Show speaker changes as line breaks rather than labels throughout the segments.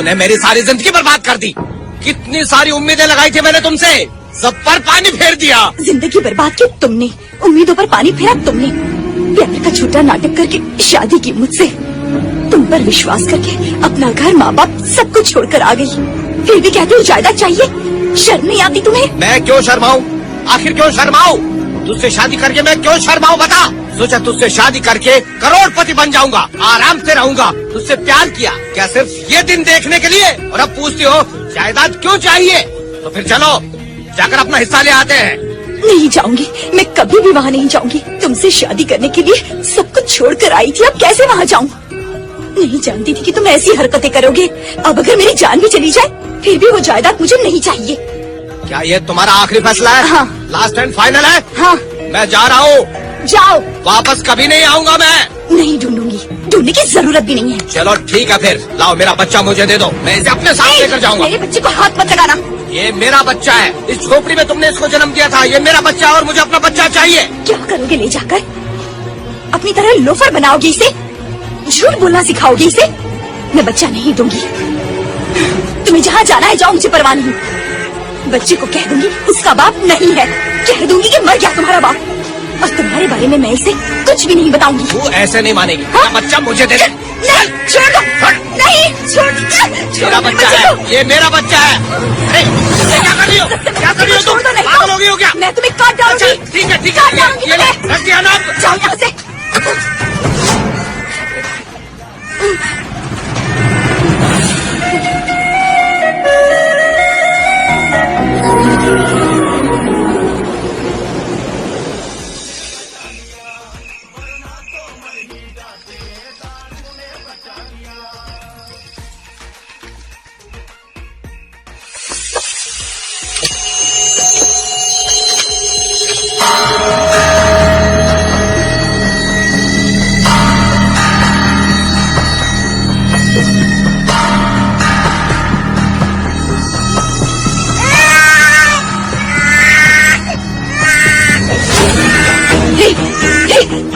तूने मेरी सारी जिंदगी बर्बाद कर दी। कितनी सारी उम्मीदें लगाई थी मैंने तुमसे, सब पर पानी फेर दिया।
जिंदगी बर्बाद की तुमने, उम्मीदों पर पानी फेरा तुमने, प्यार का झूठा नाटक करके शादी की मुझसे, तुम पर विश्वास करके अपना घर माँ बाप सब कुछ छोड़कर आ गई। फिर भी कहती हो जायदाद चाहिए, शर्म नहीं आती तुम्हें?
मैं क्यों शर्माऊं? आखिर क्यों शर्माऊं? तुझसे शादी करके मैं क्यों शर्माऊं बता? सोचा तुझसे शादी करके करोड़पति बन जाऊंगा, आराम से रहूंगा। तुझसे प्यार किया क्या सिर्फ ये दिन देखने के लिए? और अब पूछती हो जायदाद क्यों चाहिए? तो फिर चलो जाकर अपना हिस्सा ले आते हैं।
नहीं जाऊंगी, मैं कभी भी वहाँ नहीं जाऊंगी। तुमसे शादी करने के लिए सब कुछ छोड़कर आई थी, अब कैसे वहाँ जाऊँ? नहीं जानती थी कि तुम ऐसी हरकतें करोगे। अब अगर मेरी जान भी चली जाए फिर भी वो जायदाद मुझे नहीं चाहिए।
क्या ये तुम्हारा आखिरी फैसला है?
हाँ।
लास्ट एंड फाइनल है?
हाँ।
मैं जा रहा हूँ।
जाओ।
वापस कभी नहीं आऊंगा मैं।
नहीं ढूंढूंगी, ढूंढने की जरूरत भी नहीं है।
चलो ठीक है फिर, लाओ मेरा बच्चा मुझे दे दो, मैं इसे अपने साथ लेकर जाऊंगा।
मेरे बच्चे को हाथ मत लगाना।
ये मेरा बच्चा है, इस झोपड़ी में तुमने इसको जन्म दिया था। ये मेरा बच्चा है और मुझे अपना बच्चा चाहिए।
क्या करोगे ले जाकर? अपनी तरह लोफर बनाओगे इसे? झूठ बोलना सिखाओगे इसे? मैं बच्चा नहीं दूंगी। तुम्हें जहाँ जाना है जाओ, मुझे परवाह नहीं। बच्चे को कह दूंगी उसका बाप नहीं है, कह दूंगी कि मर गया तुम्हारा बाप, और तुम्हारे बारे में मैं इसे कुछ भी नहीं बताऊंगी।
तू ऐसे नहीं मानेगी।
हाँ?
मेरा बच्चा मुझे दे दे।
नहीं, छोड़ दो। नहीं, छोड़ दो।
मेरा बच्चा है, ये मेरा बच्चा है। अरे ये क्या कर रही हो? क्या कर रही हो तुम?
छोड़ दो, नहीं
पागल हो गई हो क्या?
मैं तुम्हें काट डालूंगी।
ठीक है ठीक
काट
है,
डालूंगी
ये ले,
तुम्हें।
रख दिया ना अब।
जाओ यहाँ से।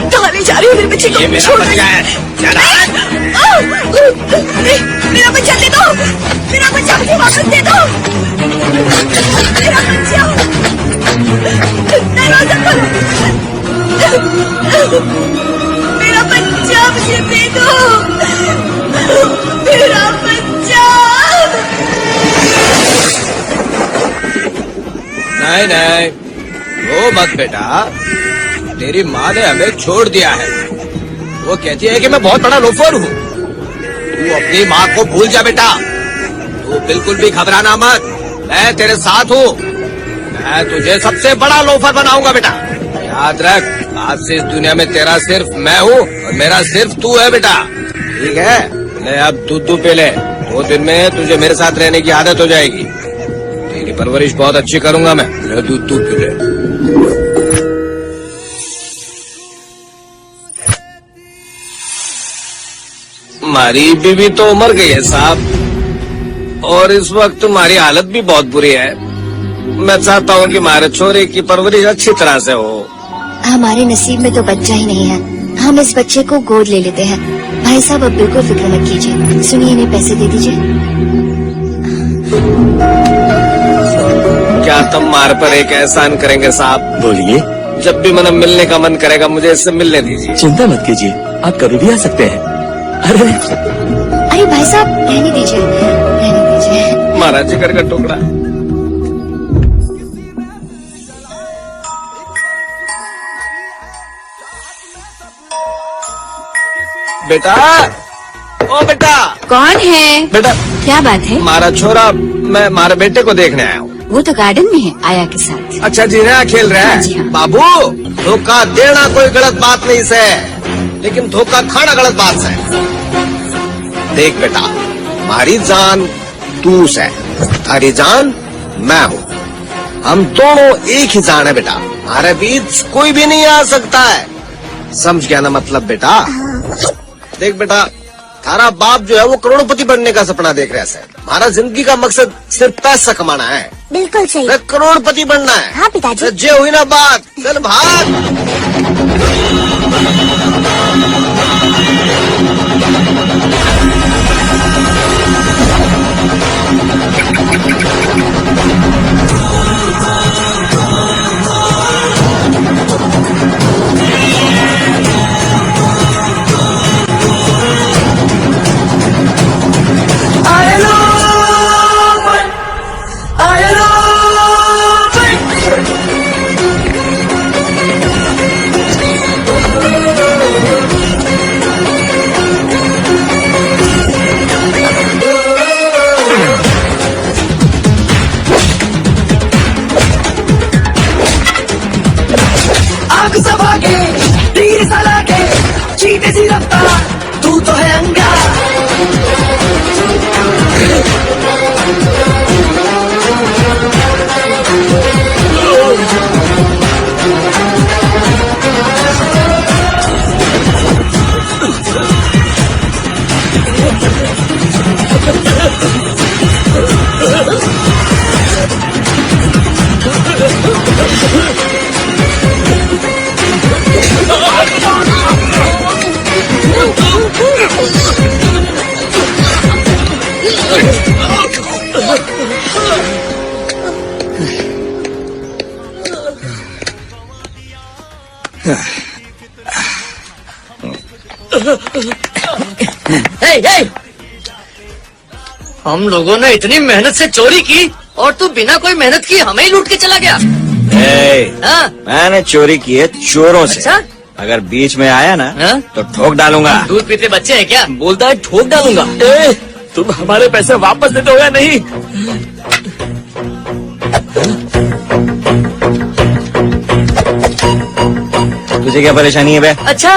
कहाँ ले जा रही हो मेरे बच्चे को?
ये मेरा
छोड़
बच्चा है। चला।
मेरा बच्चा दे दो, मेरा बच्चा मुझे वापस दे दो। मेरा बच्चा, दरवाजा खोलो। मेरा बच्चा मुझे दे दो, मेरा बच्चा।
नहीं नहीं, वो मत बेटा, तेरी माँ ने हमें छोड़ दिया है। वो कहती है कि मैं बहुत बड़ा लोफर हूँ। तू अपनी माँ को भूल जा बेटा, तू बिल्कुल भी घबराना मत, मैं तेरे साथ हूँ। मैं तुझे सबसे बड़ा लोफर बनाऊंगा बेटा, याद रख। आज से इस दुनिया में तेरा सिर्फ मैं हूँ और मेरा सिर्फ तू है बेटा, ठीक है? ले अब दूध पी ले, 2 दिन में तुझे मेरे साथ रहने की आदत हो जाएगी। तेरी परवरिश बहुत अच्छी करूंगा मैं। ले दूध पी ले। हमारी बीवी तो मर गई है साहब, और इस वक्त तुम्हारी हालत भी बहुत बुरी है। मैं चाहता हूँ कि हमारे छोरे की परवरिश अच्छी तरह से हो।
हमारे नसीब में तो बच्चा ही नहीं है, हम इस बच्चे को गोद ले लेते हैं। भाई साहब अब बिल्कुल फिक्र मत कीजिए, सुनिए इन्हें पैसे दे दीजिए।
क्या तुम हमारे पर एक एहसान करेंगे साहब?
बोलिए।
जब भी मन मिलने का मन करेगा मुझे इससे मिलने दीजिए।
चिंता मत कीजिए, आप कभी भी आ सकते हैं। अरे
भाई साहब रहने दीजिए, रहने दीजिए।
हमारा जिगर का टुकड़ा। बेटा, ओ बेटा।
कौन है?
बेटा,
क्या बात है?
हमारा छोरा, मैं हमारे बेटे को देखने आया हूँ।
वो तो गार्डन में है आया के साथ।
अच्छा जी, नया खेल रहे
हाँ जी,
हैं।
हाँ।
बाबू, धोखा देना कोई गलत बात नहीं से, लेकिन धोखा खाना गलत बात है। देख बेटा, हमारी जान तू से, थारी जान मैं हूँ। हम दोनों एक ही जान है बेटा, हमारे बीच कोई भी नहीं आ सकता है। समझ गया ना मतलब बेटा? देख बेटा, थारा बाप जो है वो करोड़पति बनने का सपना देख रहा है। हमारा जिंदगी का मकसद सिर्फ पैसा कमाना है।
बिल्कुल सही।
करोड़पति बनना है।
हाँ पिताजी।
जे हुई ना बात, चल भाग।
हे, हे! हम लोगों ने इतनी मेहनत से चोरी की और तू बिना कोई मेहनत की हमें ही लूट के चला गया। हाँ?
मैंने चोरी की है चोरों से।
अच्छा?
अगर बीच में आया ना
हाँ?
तो ठोक डालूंगा।
दूध पीते बच्चे हैं क्या?
बोलता है ठोक डालूंगा। तुम हमारे पैसे वापस देते हो या नहीं?
तुझे क्या परेशानी है बे?
अच्छा,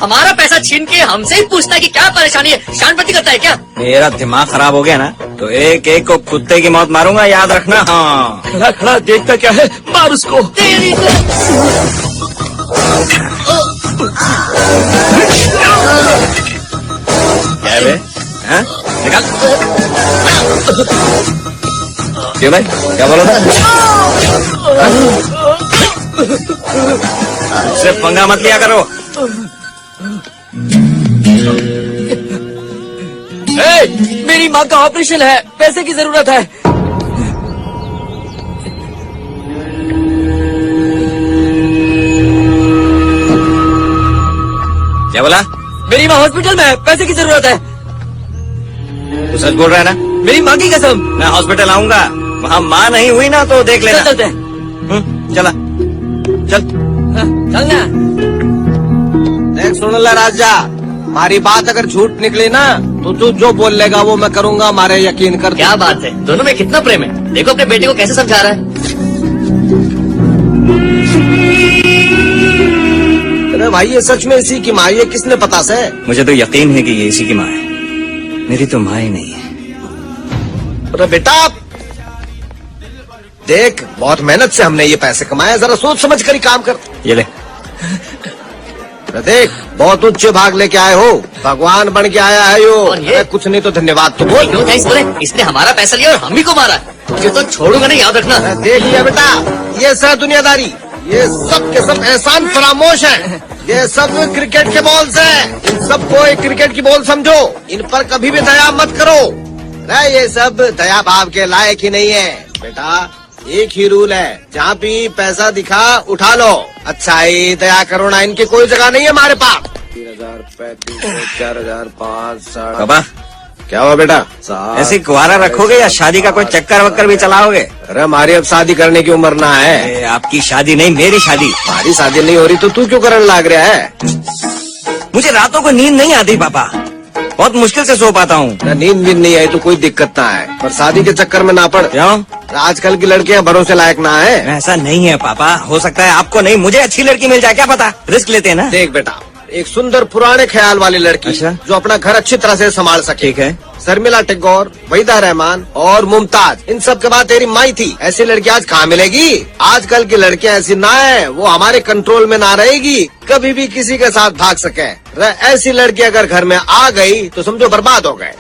हमारा पैसा छीन के हमसे ही पूछता है कि क्या परेशानी है, शानपति करता है क्या?
मेरा दिमाग खराब हो गया ना तो एक एक को कुत्ते की मौत मारूंगा, याद रखना। हाँ,
खड़ा खड़ा देखता क्या है, मार उसको।
तेरी तो...
क्या है बे? हाँ? निकाल। क्यों भाई, क्या बोला था? सिर्फ पंगा मत लिया करो।
मेरी माँ का ऑपरेशन है, पैसे की जरूरत है।
क्या बोला?
मेरी माँ हॉस्पिटल में है, पैसे की जरूरत है।
तू सच बोल रहा है ना?
मेरी माँ की कसम।
मैं हॉस्पिटल आऊंगा, वहाँ माँ नहीं हुई ना तो देख लेना।
चलते हैं।
चला चल।
चलना।
देख सुन ले राजा, हमारी बात अगर झूठ निकली ना तो तू जो बोल लेगा वो मैं करूंगा, मारे यकीन कर।
क्या बात है, दोनों में कितना प्रेम है। देखो अपने बेटे को कैसे समझा रहा है।
अरे भाई ये सच में इसी की माँ, ये किसने पता से? मुझे तो यकीन है कि ये इसी की माँ है, मेरी तो माँ ही नहीं है। अरे बेटा देख, बहुत मेहनत से हमने ये पैसे कमाए, जरा सोच समझ कर ही काम कर। ये ले। अरे देख, बहुत उच्च भाग लेके आए हो, भगवान बन के आया है यो।
और ये?
अरे कुछ नहीं तो धन्यवाद तो बोल।
क्यों थैंक्स बोले? इसने हमारा पैसा लिया और हम ही को मारा। तुझे तो छोड़ूंगा नहीं, याद रखना।
अरे देख लिया बेटा, ये सब दुनियादारी, ये सब के सब एहसान फरामोश है। ये सब क्रिकेट के बॉल्स हैं, इन सबको एक क्रिकेट की बॉल समझो, इन पर कभी भी दया मत करो। अरे ये सब दया भाव के लायक ही नहीं है बेटा। एक ही रूल है, जहाँ भी पैसा दिखा उठा लो। अच्छा ही दया करो ना, इनकी कोई जगह नहीं है हमारे पास। 3000, 3500, 4000, 500। बाबा क्या हुआ बेटा? ऐसे कुआरा रखोगे या शादी का कोई चक्कर वक्कर भी चलाओगे? अरे हमारी अब शादी करने की उम्र ना है। आपकी शादी नहीं, मेरी शादी। हमारी शादी नहीं हो रही तो तू क्यों करने लग रहा है? मुझे रातों को नींद नहीं आती पापा, बहुत मुश्किल से सो पाता हूँ। नींद नहीं आई तो कोई दिक्कत ना है, पर शादी के चक्कर में ना पड़। क्यों? आजकल की लड़कियाँ भरोसे लायक ना है। ऐसा नहीं है पापा, हो सकता है आपको नहीं, मुझे अच्छी लड़की मिल जाए, क्या पता। रिस्क लेते हैं ना। देख बेटा, एक सुंदर पुराने ख्याल वाली लड़की। अच्छा? जो अपना घर अच्छी तरह से संभाल सके। ठीक है। शर्मिला टैगोर, वहीदा रहमान और मुमताज, इन सब के बाद तेरी माई थी। ऐसी लड़की आज कहाँ मिलेगी? आजकल की लड़कियाँ ऐसी ना है, वो हमारे कंट्रोल में ना रहेगी, कभी भी किसी के साथ भाग सके। ऐसी लड़की अगर घर में आ गई तो समझो बर्बाद हो गए।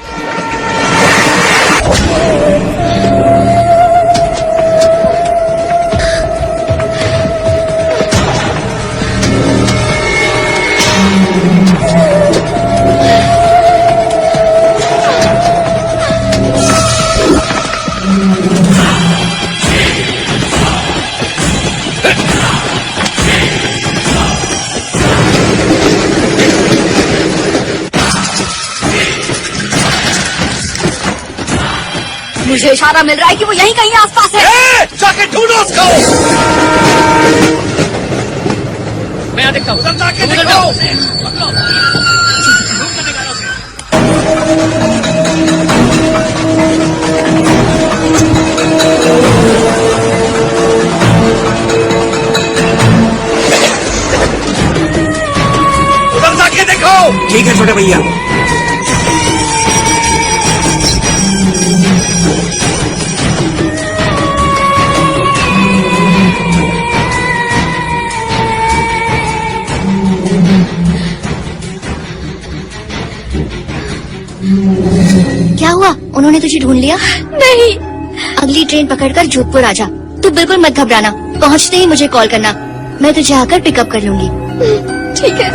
मुझे इशारा मिल रहा है कि वो यहीं कहीं आसपास है।
जाके ढूंढो उसको।
मैं यहाँ देखता हूँ।
उधर जाके देखो। ठीक है छोटे भैया।
क्या हुआ, उन्होंने तुझे ढूंढ लिया?
नहीं।
अगली ट्रेन पकड़कर जोधपुर आ जा। तू बिल्कुल मत घबराना, पहुंचते ही मुझे कॉल करना, मैं तुझे आकर पिकअप कर लूंगी।
ठीक है।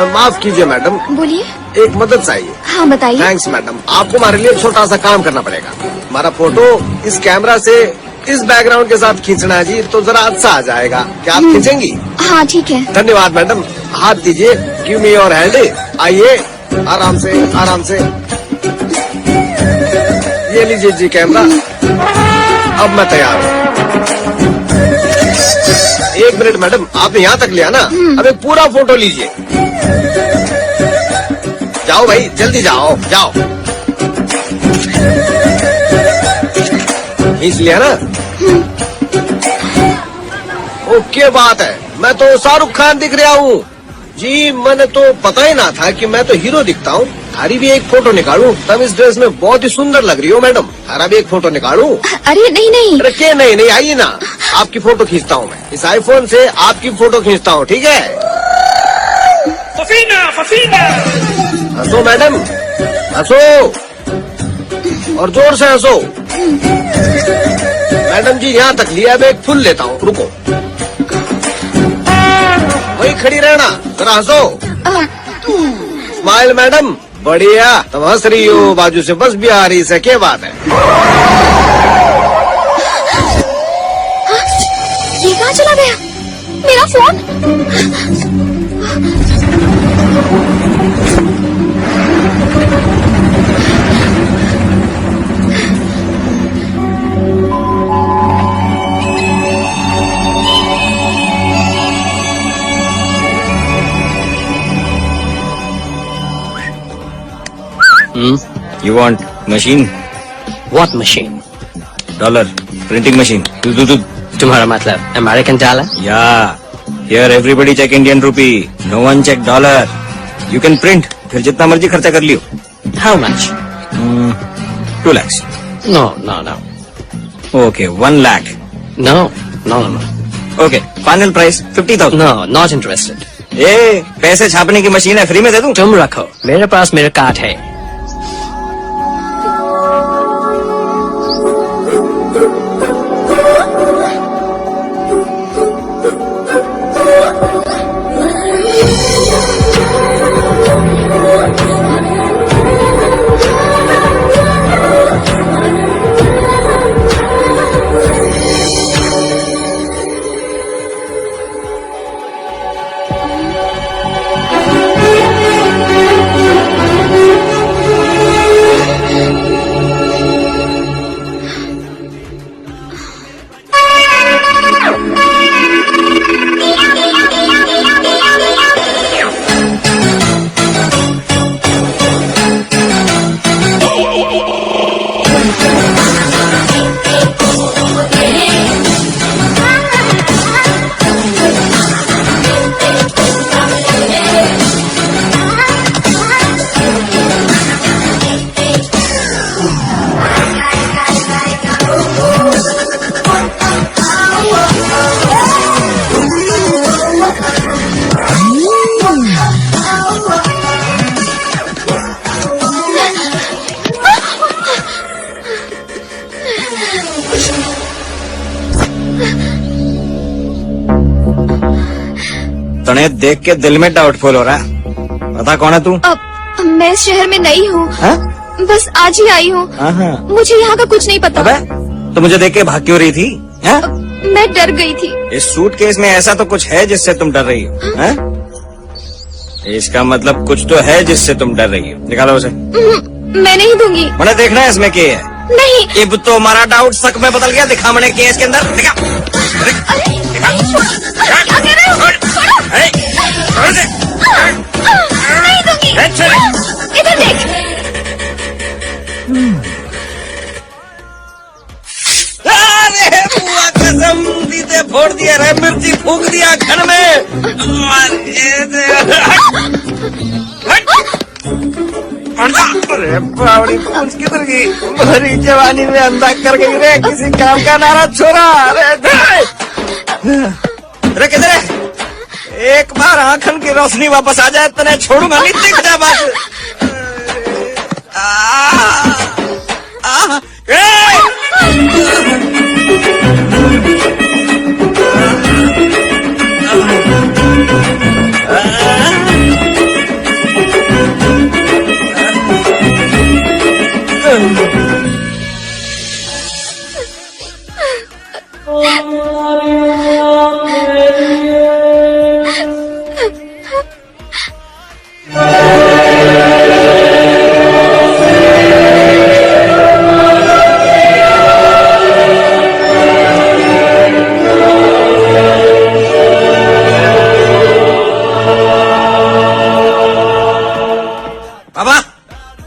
माफ कीजिए मैडम,
बोलिए।
एक मदद चाहिए।
हाँ बताइए।
थैंक्स मैडम, आपको हमारे लिए एक छोटा सा काम करना पड़ेगा। हमारा फोटो इस कैमरा से इस बैकग्राउंड के साथ खींचना है जी, तो जरा अच्छा आ जाएगा। क्या आप खींचेंगी?
हाँ ठीक है।
धन्यवाद मैडम, हाथ दीजिए। Give me your hand. आइए, आराम से आराम से। ये लीजिए जी कैमरा। अब मैं तैयार हूँ। एक मिनट मैडम, आपने यहाँ तक लिया ना, अब एक पूरा फोटो लीजिए। जाओ भाई, जल्दी जाओ जाओ। खींच लिया ना? ओके बात है। मैं तो शाहरुख खान दिख रहा हूँ जी। मैंने तो पता ही ना था कि मैं तो हीरो दिखता हूँ। हमारी भी एक फोटो निकालूं? तुम इस ड्रेस में बहुत ही सुंदर लग रही हो मैडम। हमारा भी एक फोटो निकालूं?
अरे नहीं नहीं।
अरे क्या नहीं नहीं, आइए ना, आपकी फोटो खींचता हूँ मैं। इस आईफोन से आपकी फोटो खींचता हूँ, ठीक है?
फसीना फसीना।
हंसो मैडम, हंसो और जोर से हंसो। मैडम जी यहाँ तक लिया, अब एक फुल लेता हूँ, रुको। वही खड़ी रहना, जरा हंसो। स्माइल मैडम, बढ़िया। तुम हंस रही हो, बाजू से बस भी आ रही है, क्या बात है?
ये कहाँ चला गया मेरा phone?
You want machine?
What machine?
Dollar printing machine.
तुम्हारा मतलब American dollar?
Yeah. Here everybody check Indian rupee. No one check dollar. You can print. फिर जितना मर्जी खर्चा कर लियो.
How much?
2 lakhs.
No, no, no.
Okay, 1 lakh.
No, no, no, no.
Okay, final price 50,000.
No, not interested.
ए, पैसे छापने की machine है, free में दे दूं?
तुम रखो, मेरे पास मेरा कार्ड है।
तने देख के दिल में डाउटफुल हो रहा है। बता कौन है तू?
मैं इस शहर में नई हूँ, बस आज ही आई हूँ। मुझे यहाँ का कुछ नहीं पता।
अबे, तो मुझे देख के भाग क्यों रही थी? हा?
मैं डर गई थी।
इस सूटकेस में ऐसा तो कुछ है जिससे तुम डर रही हो? हा? इसका मतलब कुछ तो है जिससे तुम डर रही हो। निकालो उसे।
मैं नहीं दूंगी।
मैंने देखना है इसमें क्या है।
नहीं।
अब तो हमारा डाउट शक में बदल गया। दिखा मैंने केस के अंदर। दिखा।
क्या कह रहे हो? नहीं दूंगी। इधर देख।
अरे बुआ कसम, दीदे फोड़ दिया रे, मिर्ची फूक दिया घर में। अरे बावड़ी पूछ किधर गई? भरी जवानी में अंधा कर गई रे, किसी काम का नारा छोरा। अरे किधर है? एक बार आंखन की रोशनी वापस आ जाए तो नहीं छोड़ूंगा, नहीं दिख जा बस।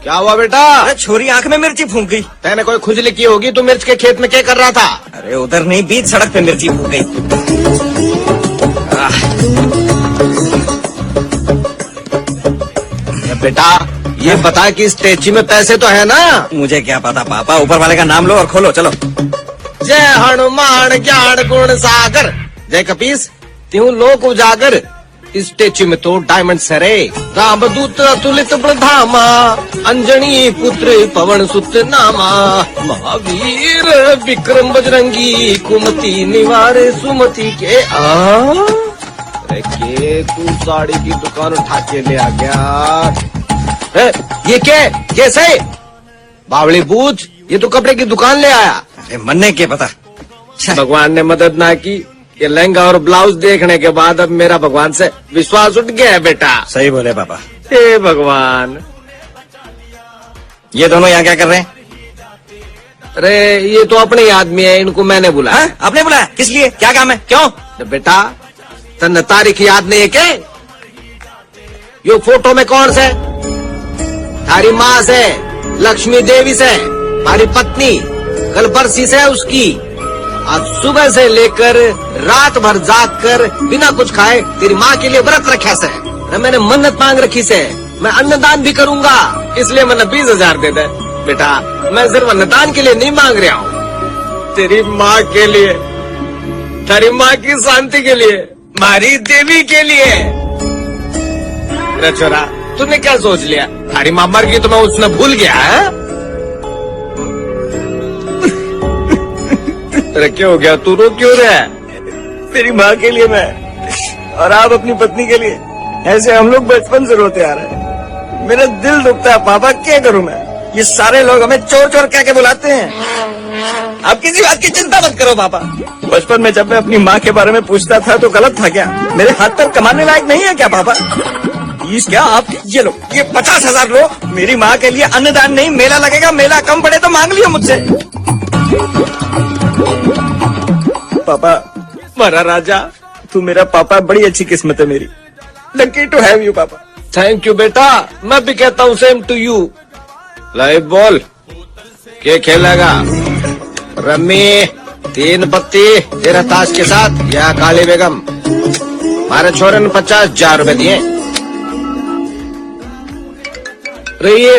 क्या हुआ बेटा?
अरे छोरी आंख में मिर्ची फूंक गई।
तेने कोई खुजली की होगी, तू मिर्च के खेत में क्या कर रहा था?
अरे उधर नहीं, बीच सड़क पे मिर्ची फूंक गई।
बेटा ये बता कि इस टेची में पैसे तो है ना?
मुझे क्या पता पापा, ऊपर वाले का नाम लो और खोलो चलो।
जय हनुमान ज्ञान गुण सागर, जय कपीस त्यों लोक उजागर। इस स्टेच्यू में तो डायमंड सरे, रामदूत अतुलित प्रधामा, अंजनी पुत्र पवन सुत नामा, महावीर विक्रम बजरंगी, कुमति निवारे सुमति के। अरे के तू साड़ी की दुकान उठा के ले आ गया? ये क्या कैसे? बावली बूझ, ये तो कपड़े की दुकान ले आया।
अरे मन्ने के पता।
भगवान ने मदद ना की, ये लहंगा और ब्लाउज देखने के बाद अब मेरा भगवान से विश्वास उठ गया है बेटा।
सही बोले पापा।
हे भगवान।
ये दोनों यहाँ क्या कर रहे हैं?
अरे ये तो अपने ही आदमी है, इनको मैंने बुलाया।
आपने बुलाया? किस लिए? क्या काम है? क्यों?
तो बेटा तन तारीख याद नहीं है क्या? यो फोटो में कौन से? थारी माँ से, लक्ष्मी देवी से, हमारी पत्नी, कल बरसी से उसकी। आज सुबह से लेकर रात भर जाग कर बिना कुछ खाए तेरी माँ के लिए व्रत रखा से। मैंने मन्नत मांग रखी से, मैं अन्नदान भी करूंगा, इसलिए मैंने 20,000 दे दे। बेटा मैं सिर्फ अन्नदान के लिए नहीं मांग रहा हूँ, तेरी माँ के लिए, तेरी माँ की शांति के लिए, मारी देवी के लिए। अरे छोरा तूने क्या सोच लिया? थारी माँ मर गई तो मैं उसने भूल गया है? अरे क्या हो गया, तू रो क्यों रहा है?
मेरी माँ के लिए मैं, और आप अपनी पत्नी के लिए। ऐसे हम लोग बचपन से रोते आ रहे हैं। मेरा दिल दुखता है पापा, क्या करूँ मैं? ये सारे लोग हमें चोर चोर कह के बुलाते हैं। आप किसी बात की चिंता मत करो पापा। बचपन में जब मैं अपनी माँ के बारे में पूछता था तो गलत था क्या? मेरे हाथ पर कमाने लायक नहीं है क्या पापा? प्लीज क्या आप ये लो, ये 50,000 लो, मेरी माँ के लिए अन्नदान नहीं, मेला लगेगा, मेला कम पड़े तो मांग लियो मुझसे। पापा
मरा राजा,
तू मेरा पापा, बड़ी अच्छी किस्मत है मेरी। लकी टू हैव यू पापा।
थैंक यू बेटा, मैं भी कहता हूँ same to you. Live ball क्या खेलेगा? रम्मी 3 पत्ती तेरा ताश के साथ या काली बेगम? हमारे छोरे ने 50,000 रुपए दिए। अरे ये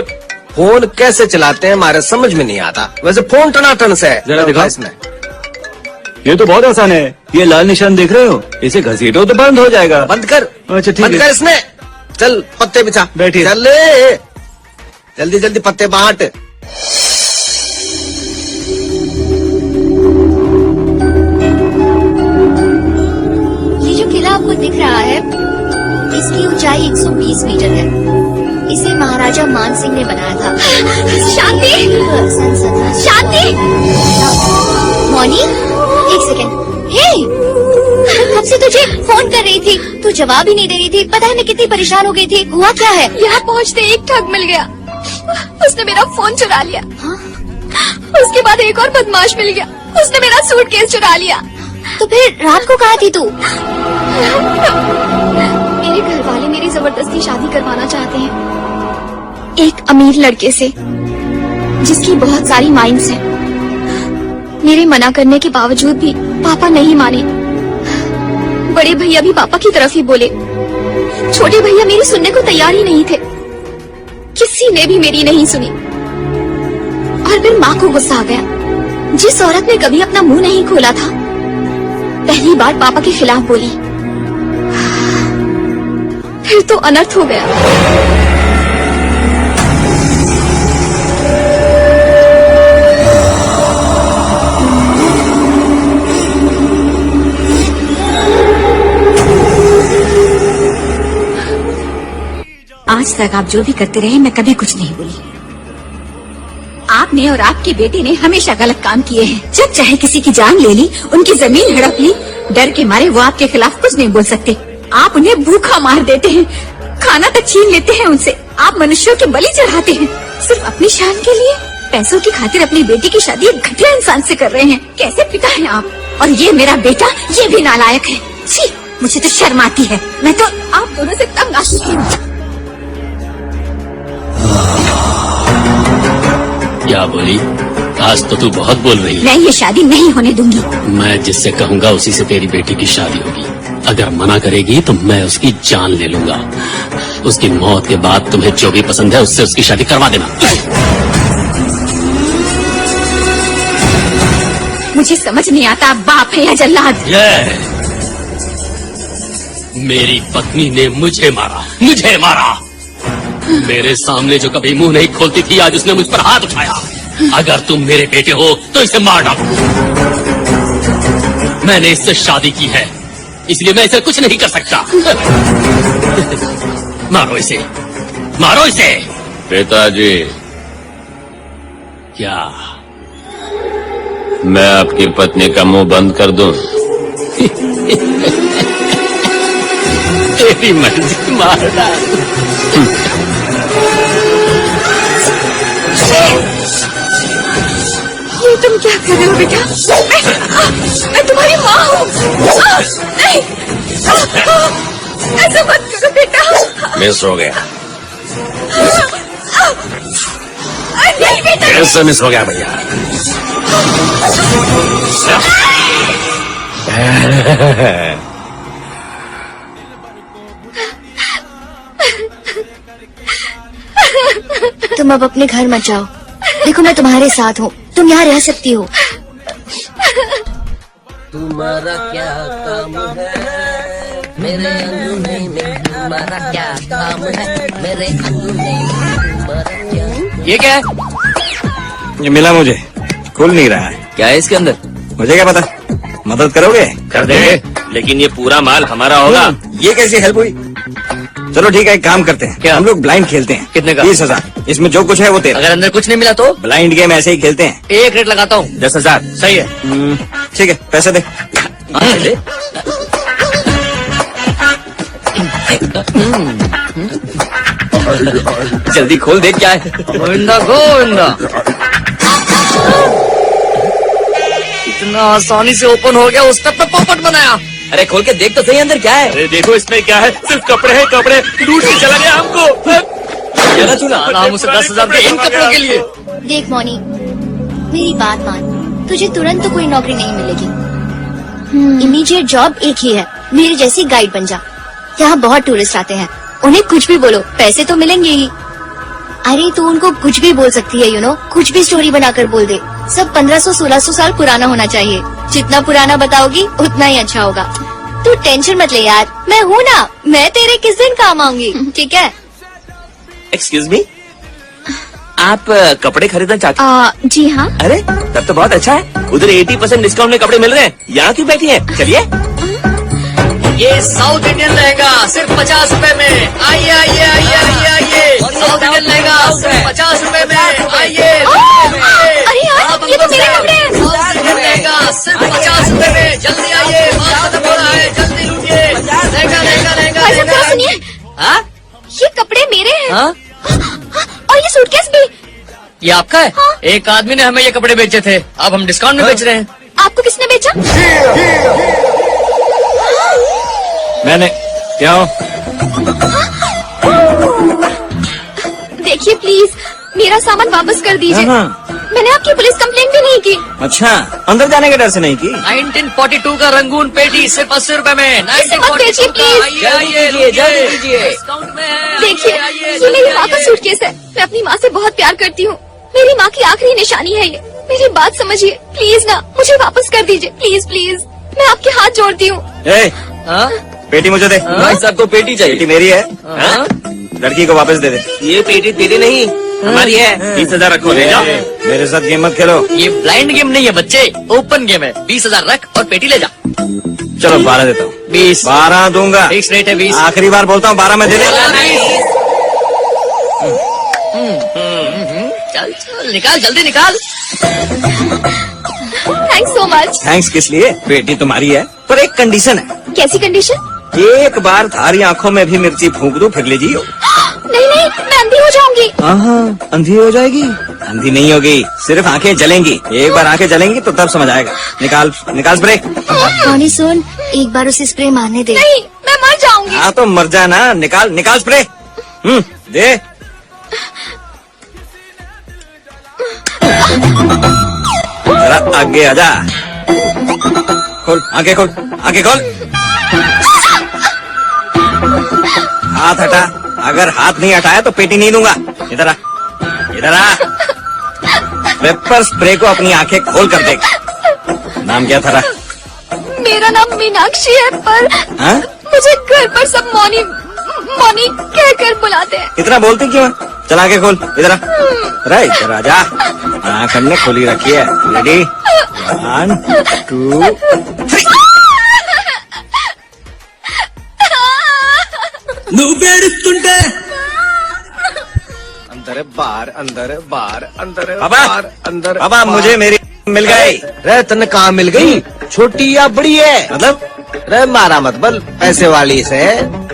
फोन कैसे चलाते हैं हमारे समझ में नहीं आता। वैसे फोन टनाटन से है,
जरा दिखाओ
इसमें।
ये तो बहुत आसान है, ये लाल निशान देख रहे हो, इसे घसीटो तो बंद हो जाएगा।
बंद कर,
अच्छा ठीक
बंद
है।
कर इसमें। चल पत्ते बिछा,
बैठिए।
चल ले, जल्दी जल्दी पत्ते बांट।
ये जो किला आपको दिख रहा है, इसकी ऊंचाई 120 मीटर है। इसे महाराजा मान सिंह ने बनाया था।
शांति, शांति।
मौनी, एक सेकेंड। हे, कब से तुझे फोन कर रही थी, तू जवाब ही नहीं दे रही थी। पता है मैं कितनी परेशान हो गई थी। हुआ क्या है?
यहाँ पहुँचते एक ठग मिल गया, उसने मेरा फोन चुरा लिया।
हाँ?
उसके बाद एक और बदमाश मिल गया, उसने मेरा सूटकेस चुरा लिया।
तो फिर रात को कहाँ थी तू?
मेरे घर वाले मेरी जबरदस्ती शादी करवाना चाहते हैं एक अमीर लड़के से, जिसकी बहुत सारी माइंस हैं। मेरे मना करने के बावजूद भी पापा नहीं माने।
बड़े भैया भी पापा की तरफ ही बोले। छोटे भैया मेरी सुनने को तैयार ही नहीं थे। किसी ने भी मेरी नहीं सुनी। और फिर माँ को गुस्सा आ गया। जिस औरत ने कभी अपना मुंह नहीं खोला था, पहली बार पापा के खिलाफ बोली। फिर तो अनर्थ हो गया।
आज तक आप जो भी करते रहे, मैं कभी कुछ नहीं बोली। आपने और आपके बेटे ने हमेशा गलत काम किए हैं। जब चाहे किसी की जान ले ली, उनकी जमीन हड़प ली। डर के मारे वो आपके खिलाफ कुछ नहीं बोल सकते। आप उन्हें भूखा मार देते हैं, खाना तक छीन लेते हैं उनसे। आप मनुष्यों के बलि चढ़ाते हैं सिर्फ अपनी शान के लिए। पैसों की खातिर अपनी बेटी की शादी एक घटिया इंसान से कर रहे हैं। कैसे पिता हैं आप? और ये मेरा बेटा, ये भी नालायक है। छी, मुझे तो शर्म आती है। मैं तो आप दोनों से तंग आ चुकी हूँ।
क्या बोली? आज तो तू बहुत बोल रही है।
मैं ये शादी नहीं होने दूंगी।
मैं जिससे कहूँगा उसी से तेरी बेटी की शादी होगी। अगर मना करेगी तो मैं उसकी जान ले लूंगा। उसकी मौत के बाद तुम्हें जो भी पसंद है उससे उसकी शादी करवा देना।
मुझे समझ नहीं आता आप बाप है या जल्लाद।
मेरी पत्नी ने मुझे मारा। मेरे सामने जो कभी मुंह नहीं खोलती थी, आज उसने मुझ पर हाथ उठाया। अगर तुम मेरे बेटे हो तो इसे मार डालो। मैंने इससे शादी की है, इसलिए मैं इसे कुछ नहीं कर सकता। मारो इसे।
पिताजी,
क्या
मैं आपकी पत्नी का मुंह बंद कर दूं?
तेरी मर्जी, मार डाल।
ये तुम क्या कर रहे हो बेटा? मैं तुम्हारी माँ हूँ। नहीं, ऐसा मत करो बेटा।
मिस हो गया।
नहीं बेटा।
कैसे मिस हो गया भैया?
तुम अब अपने घर मत जाओ। देखो मैं तुम्हारे साथ हूँ, तुम यहाँ रह सकती हो।
तुम्हारा क्या काम है मेरे अंगूठे में? तुम्हारा क्या काम है मेरे अंगूठे में? तुम्हारा क्या? ये क्या है?
ये मिला मुझे, खुल नहीं रहा है।
क्या है इसके अंदर?
मुझे क्या पता, मदद करोगे?
कर देंगे, लेकिन ये पूरा माल हमारा होगा।
ये कैसी हेल्प हुई? चलो ठीक है, एक काम करते हैं।
क्या?
हम लोग ब्लाइंड खेलते हैं।
कितने का?
20,000। इसमें जो कुछ है वो तेरा।
अगर अंदर कुछ नहीं मिला तो?
ब्लाइंड गेम ऐसे ही खेलते हैं।
एक रेट लगाता हूँ।
10,000।
सही है।
ठीक है, पैसे दे।
ले।
जल्दी खोल दे, क्या है?
गोविंदा गोविंदा। इतना आसानी से ओपन हो गया, उसका तो पोपट बनाया।
अरे खोल के देख तो सही अंदर क्या है।
अरे देखो इसमें क्या है, सिर्फ कपड़े हैं, कपड़े लूट के चला गया हमको।
चला चूल्हा।
हम उसे 10,000 दे इन कपड़ों के लिए।
देख मौनी, मेरी बात मान। तुझे तुरंत तो कोई नौकरी नहीं मिलेगी। इमीडिएट जॉब एक ही है, मेरी जैसी गाइड बन जा। यहाँ बहुत टूरिस्ट आते हैं, उन्हें कुछ भी बोलो, पैसे तो मिलेंगे ही। अरे तू उनको कुछ भी बोल सकती है, कुछ भी स्टोरी बनाकर बोल दे। सब 1500-1600 साल पुराना होना चाहिए। जितना पुराना बताओगी उतना ही अच्छा होगा। तू टेंशन मत ले यार, मैं हूँ ना, मैं तेरे किस दिन काम आऊंगी, ठीक है?
एक्सक्यूज मी, आप कपड़े खरीदना चाहते हैं?
जी हाँ।
अरे तब तो बहुत अच्छा है। उधर 80% डिस्काउंट में कपड़े मिल रहे हैं। यहाँ क्यों बैठी हैं? चलिए।
ये साउथ इंडियन लहंगा सिर्फ 50 रुपए में। आइए आइए आइए आइए आइए। साउथ इंडियन लहंगा सिर्फ 50 रुपए में। आइए।
अरे यार, ये तो मेरे कपड़े हैं।
साउथ इंडियन लहंगा सिर्फ 50 रुपए में। जल्दी आइए, माल खत्म हो रहा है, जल्दी लूटिए। लहंगा लहंगा लहंगा
भाई साहब, जरा सुनिए।
हाँ?
ये कपड़े मेरे हैं।
हाँ?
और ये सूटकेस भी।
ये आपका है?
हाँ।
एक आदमी ने हमें ये कपड़े बेचे थे, अब हम डिस्काउंट में बेच रहे हैं।
आपको किसने बेचा?
मैंने। क्यों?
देखिए प्लीज, मेरा सामान वापस कर दीजिए।
मैंने आपकी पुलिस कंप्लेंट भी नहीं की।
अच्छा, अंदर जाने के डर से नहीं की?
1942 का रंगून पेटी सिर्फ 80 रुपए में।
इसे मत बेचिए,
1942 का।
प्लीज।
आइए,
जल्दी कीजिए।
डिस्काउंट में है।
देखिए,
आइए,
ये मेरी माँ का
आइए।
सूटकेस है। मैं अपनी माँ से बहुत प्यार करती हूँ। मेरी माँ की आखिरी निशानी है ये। मेरी बात समझिए प्लीज ना, मुझे वापस कर दीजिए प्लीज प्लीज। मैं आपके हाथ जोड़ती हूँ।
ए,
हाँ?
पेटी मुझे दे।
भाई साहब को पेटी चाहिए।
पेटी मेरी है,
हाँ?
लड़की को वापस दे दे।
ये पेटी तेरी नहीं, हमारी है।
20,000 रखो, ले जाओ। मेरे साथ गेम मत खेलो।
ये ब्लाइंड गेम नहीं है बच्चे, ओपन गेम है। 20,000 रख और पेटी ले जा।
चलो 12 देता हूँ।
20
12 दूंगा।
फिक्स रेट है 20।
आखिरी बार बोलता हूँ 12 में दे दे।
चल चल निकाल, जल्दी निकाल।
Thanks so much.
थैंक्स किस लिए? पेटी तुम्हारी है, पर एक कंडीशन है।
कैसी कंडीशन?
एक बार थारी आंखों में भी मिर्ची फूंक दूं फिर लीजिए।
नहीं नहीं, मैं अंधी हो जाऊंगी।
हाँ, अंधी हो जाएगी? अंधी नहीं होगी, सिर्फ आंखें जलेंगी। एक बार आंखें जलेंगी तो तब समझ आएगा। निकाल निकाल स्प्रे।
टॉनी सुन, एक बार उसे स्प्रे मारने दे।
नहीं, मैं मर जाऊंगी।
हाँ तो मर जा ना, निकाल निकाल स्प्रे। दे। जरा आगे आजा। खोल आंखें, खोल आंखें, खोल। हाथ हटा। अगर हाथ नहीं हटाया तो पेटी नहीं दूंगा। इधर आ, इधर आ। पेपर स्प्रे को अपनी आंखें खोल कर देख। नाम क्या था?
मेरा नाम मीनाक्षी है, पर
हाँ?
मुझे घर पर सब मौनी मौनी कहकर बुलाते हैं।
इतना बोलती क्यों? चल आंखें खोल, इधर आ। अरे इधर आ जा। आंख हमने खोली रखी है। रेडी? 1 2 3।
अंदर बाहर, अंदर बाहर, अंदर
पापा,
बाहर, अंदर
पापा
बाहर।
मुझे मेरी मिल गई।
रे तने कहाँ मिल गई? छोटी या बड़ी है?
मतलब
रे मारा मत बल, पैसे वाली से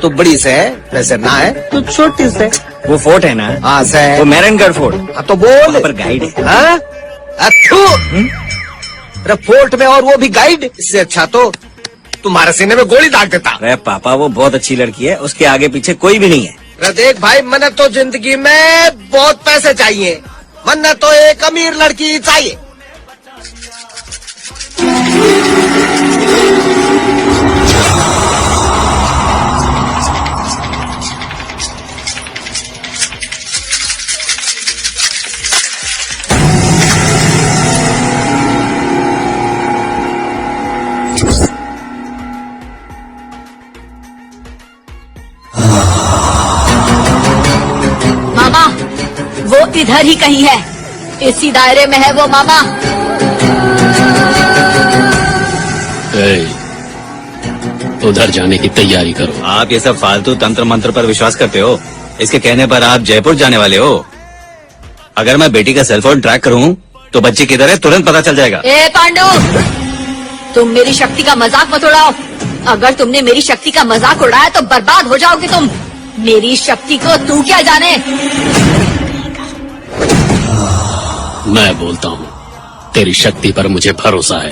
तू बड़ी से, पैसे ना है तू छोटी से।
वो फोर्ट है ना,
हाँ से।
वो मेहरनगढ़ फोर्ट।
हाँ तो बोल।
वहाँ पर गाइड है।
हाँ? अच्छू। रे फोर्ट में और वो भी गाइड? इससे अच्छा तो तुम्हारे सीने में गोली दाग देता।
अरे पापा वो बहुत अच्छी लड़की है, उसके आगे पीछे कोई भी नहीं है।
रे देख भाई, मैंने तो जिंदगी में बहुत पैसे चाहिए, मैंने तो एक अमीर लड़की चाहिए।
मामा, वो इधर ही कहीं है। इसी दायरे में है वो मामा।
उधर जाने की तैयारी करो।
आप ये सब फालतू तंत्र मंत्र पर विश्वास करते हो? इसके कहने पर आप जयपुर जाने वाले हो। अगर मैं बेटी का सेलफोन ट्रैक करूं तो बच्ची किधर है तुरंत पता चल जाएगा।
ए पांडु, तुम मेरी शक्ति का मजाक मत उड़ाओ। अगर तुमने मेरी शक्ति का मजाक उड़ाया तो बर्बाद हो जाओगे तुम। मेरी शक्ति को तू क्या जाने।
मैं बोलता हूँ, तेरी शक्ति पर मुझे भरोसा है।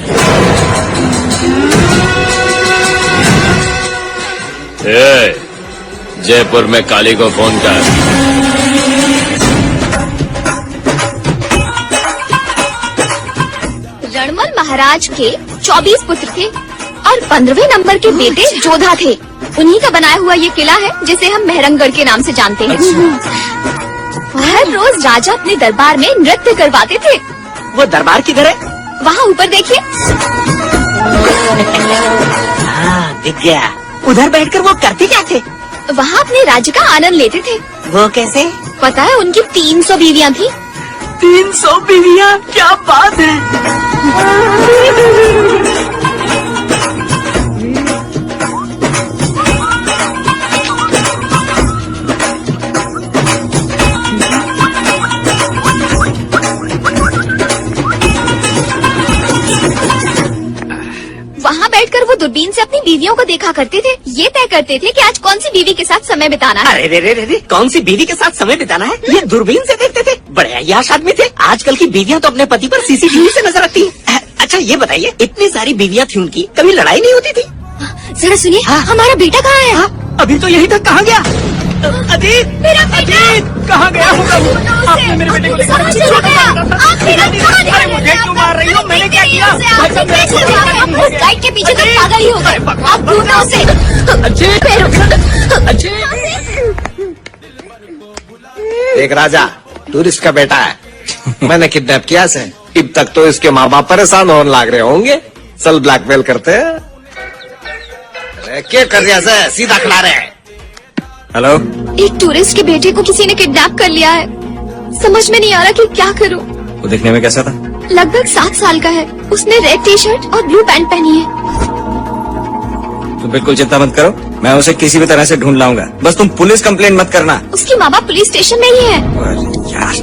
जयपुर में काली को फोन कर।
रणमल महाराज के 24 पुत्र थे और 15वें नंबर के बेटे जोधा थे। उन्हीं का बनाया हुआ ये किला है जिसे हम मेहरंगढ़ के नाम से जानते हैं। हर रोज राजा अपने दरबार में नृत्य करवाते थे।
वो दरबार किधर है?
वहाँ ऊपर देखिए।
हाँ दिख गया। उधर बैठकर वो करते क्या थे?
वहाँ अपने राज्य का आनंद लेते थे।
वो कैसे?
पता है उनकी 300 बीवियां थी।
300 बीवियां? क्या बात है।
वहाँ बैठकर वो दूरबीन से अपनी बीवियों को देखा करते थे। ये तय करते थे कि आज कौन सी बीवी के साथ समय बिताना है।
अरे रे रे रे, कौन सी बीवी के साथ समय बिताना है ये दूरबीन से देखते थे। बड़े अय्याश आदमी थे। आजकल की बीवियां तो अपने पति पर सीसीटीवी से नजर रखती हैं। अच्छा ये बताइए, इतनी सारी बीवियां थी उनकी, कभी लड़ाई नहीं होती थी?
जरा सुनिए, हमारा बेटा कहाँ है?
अभी तो यहीं तक कहाँ गया?
अजीत,
मेरा बेटा
कहाँ गया होगा वो? आपने मेरे बेटे को देखा?
कहाँ चला गया? आप मेरा कहाँ
अरे मुझे क्यों मार रही हो? मैंने क्या किया?
उस गाइड के पीछे तो पागल ही होगा। आप ढूंढो उसे।
एक राजा टूरिस्ट का बेटा है, मैंने किडनैप किया इसे। अब तक तो इसके माँ बाप परेशान होने लग रहे होंगे, चल ब्लैकमेल करते हैं। अरे क्या कर रहा है, सीधा खिला रहे हैं।
हेलो,
एक टूरिस्ट के बेटे को किसी ने किडनैप कर लिया है। समझ में नहीं आ रहा कि क्या करूं।
वो दिखने में कैसा था?
लगभग 7 साल का है। उसने रेड टी शर्ट और ब्लू पैंट पहनी है।
तुम बिल्कुल चिंता मत करो, मैं उसे किसी भी तरह से ढूंढ लाऊंगा। बस तुम पुलिस कंप्लेन मत करना।
उसकी माँ बाप पुलिस स्टेशन में ही है।
अरे यार,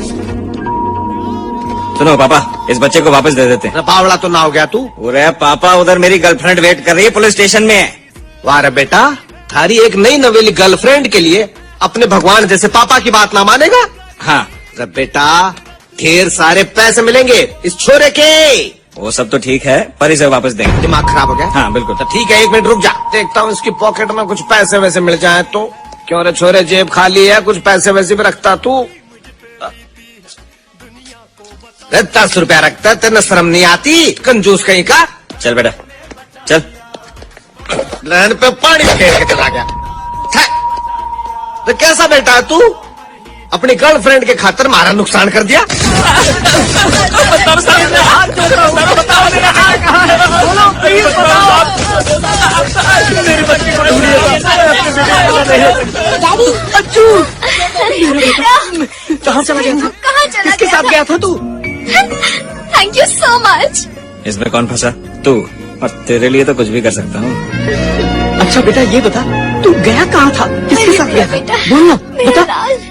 सुनो पापा, इस बच्चे को वापस दे देते हैं।
बावड़ा तो ना हो गया तू?
अरे पापा, उधर मेरी गर्लफ्रेंड वेट कर रही है, पुलिस स्टेशन में है।
वाह रे बेटा, थारी एक नई नवेली गर्लफ्रेंड के लिए अपने भगवान जैसे पापा की बात ना मानेगा?
हाँ,
अरे बेटा, ढेर सारे पैसे मिलेंगे इस छोरे के।
वो सब तो ठीक है, पर इसे वापस देंगे।
दिमाग खराब हो गया?
हाँ बिल्कुल।
तो ठीक है, 1 मिनट रुक जा, देखता हूँ इसकी पॉकेट में कुछ पैसे वैसे मिल जाए तो। क्यों रे छोरे, जेब खाली है, कुछ पैसे वैसे भी रखता तू? 10 रुपया रखता, तेरे शर्म नहीं आती? कंजूस कहीं का।
चल बेटा, चल।
लहन पे पानी फेर के चला गया। तो कैसा बेटा है तू? अपनी गर्लफ्रेंड के खातिर हमारा नुकसान कर दिया।
बोलो प्लीज बताओ। मेरे बच्चे को ढूंढिए।
डैडी,
अच्छू, कहाँ चला गया था?
कहाँ चला
किसके साथ गया था तू?
Thank you so much.
इसमें कौन फंसा? तू। और तेरे लिए तो कुछ भी कर सकता हूँ।
अच्छा बेटा ये बता, तू गया कहाँ था? किसके साथ गया था? बोलना, बता।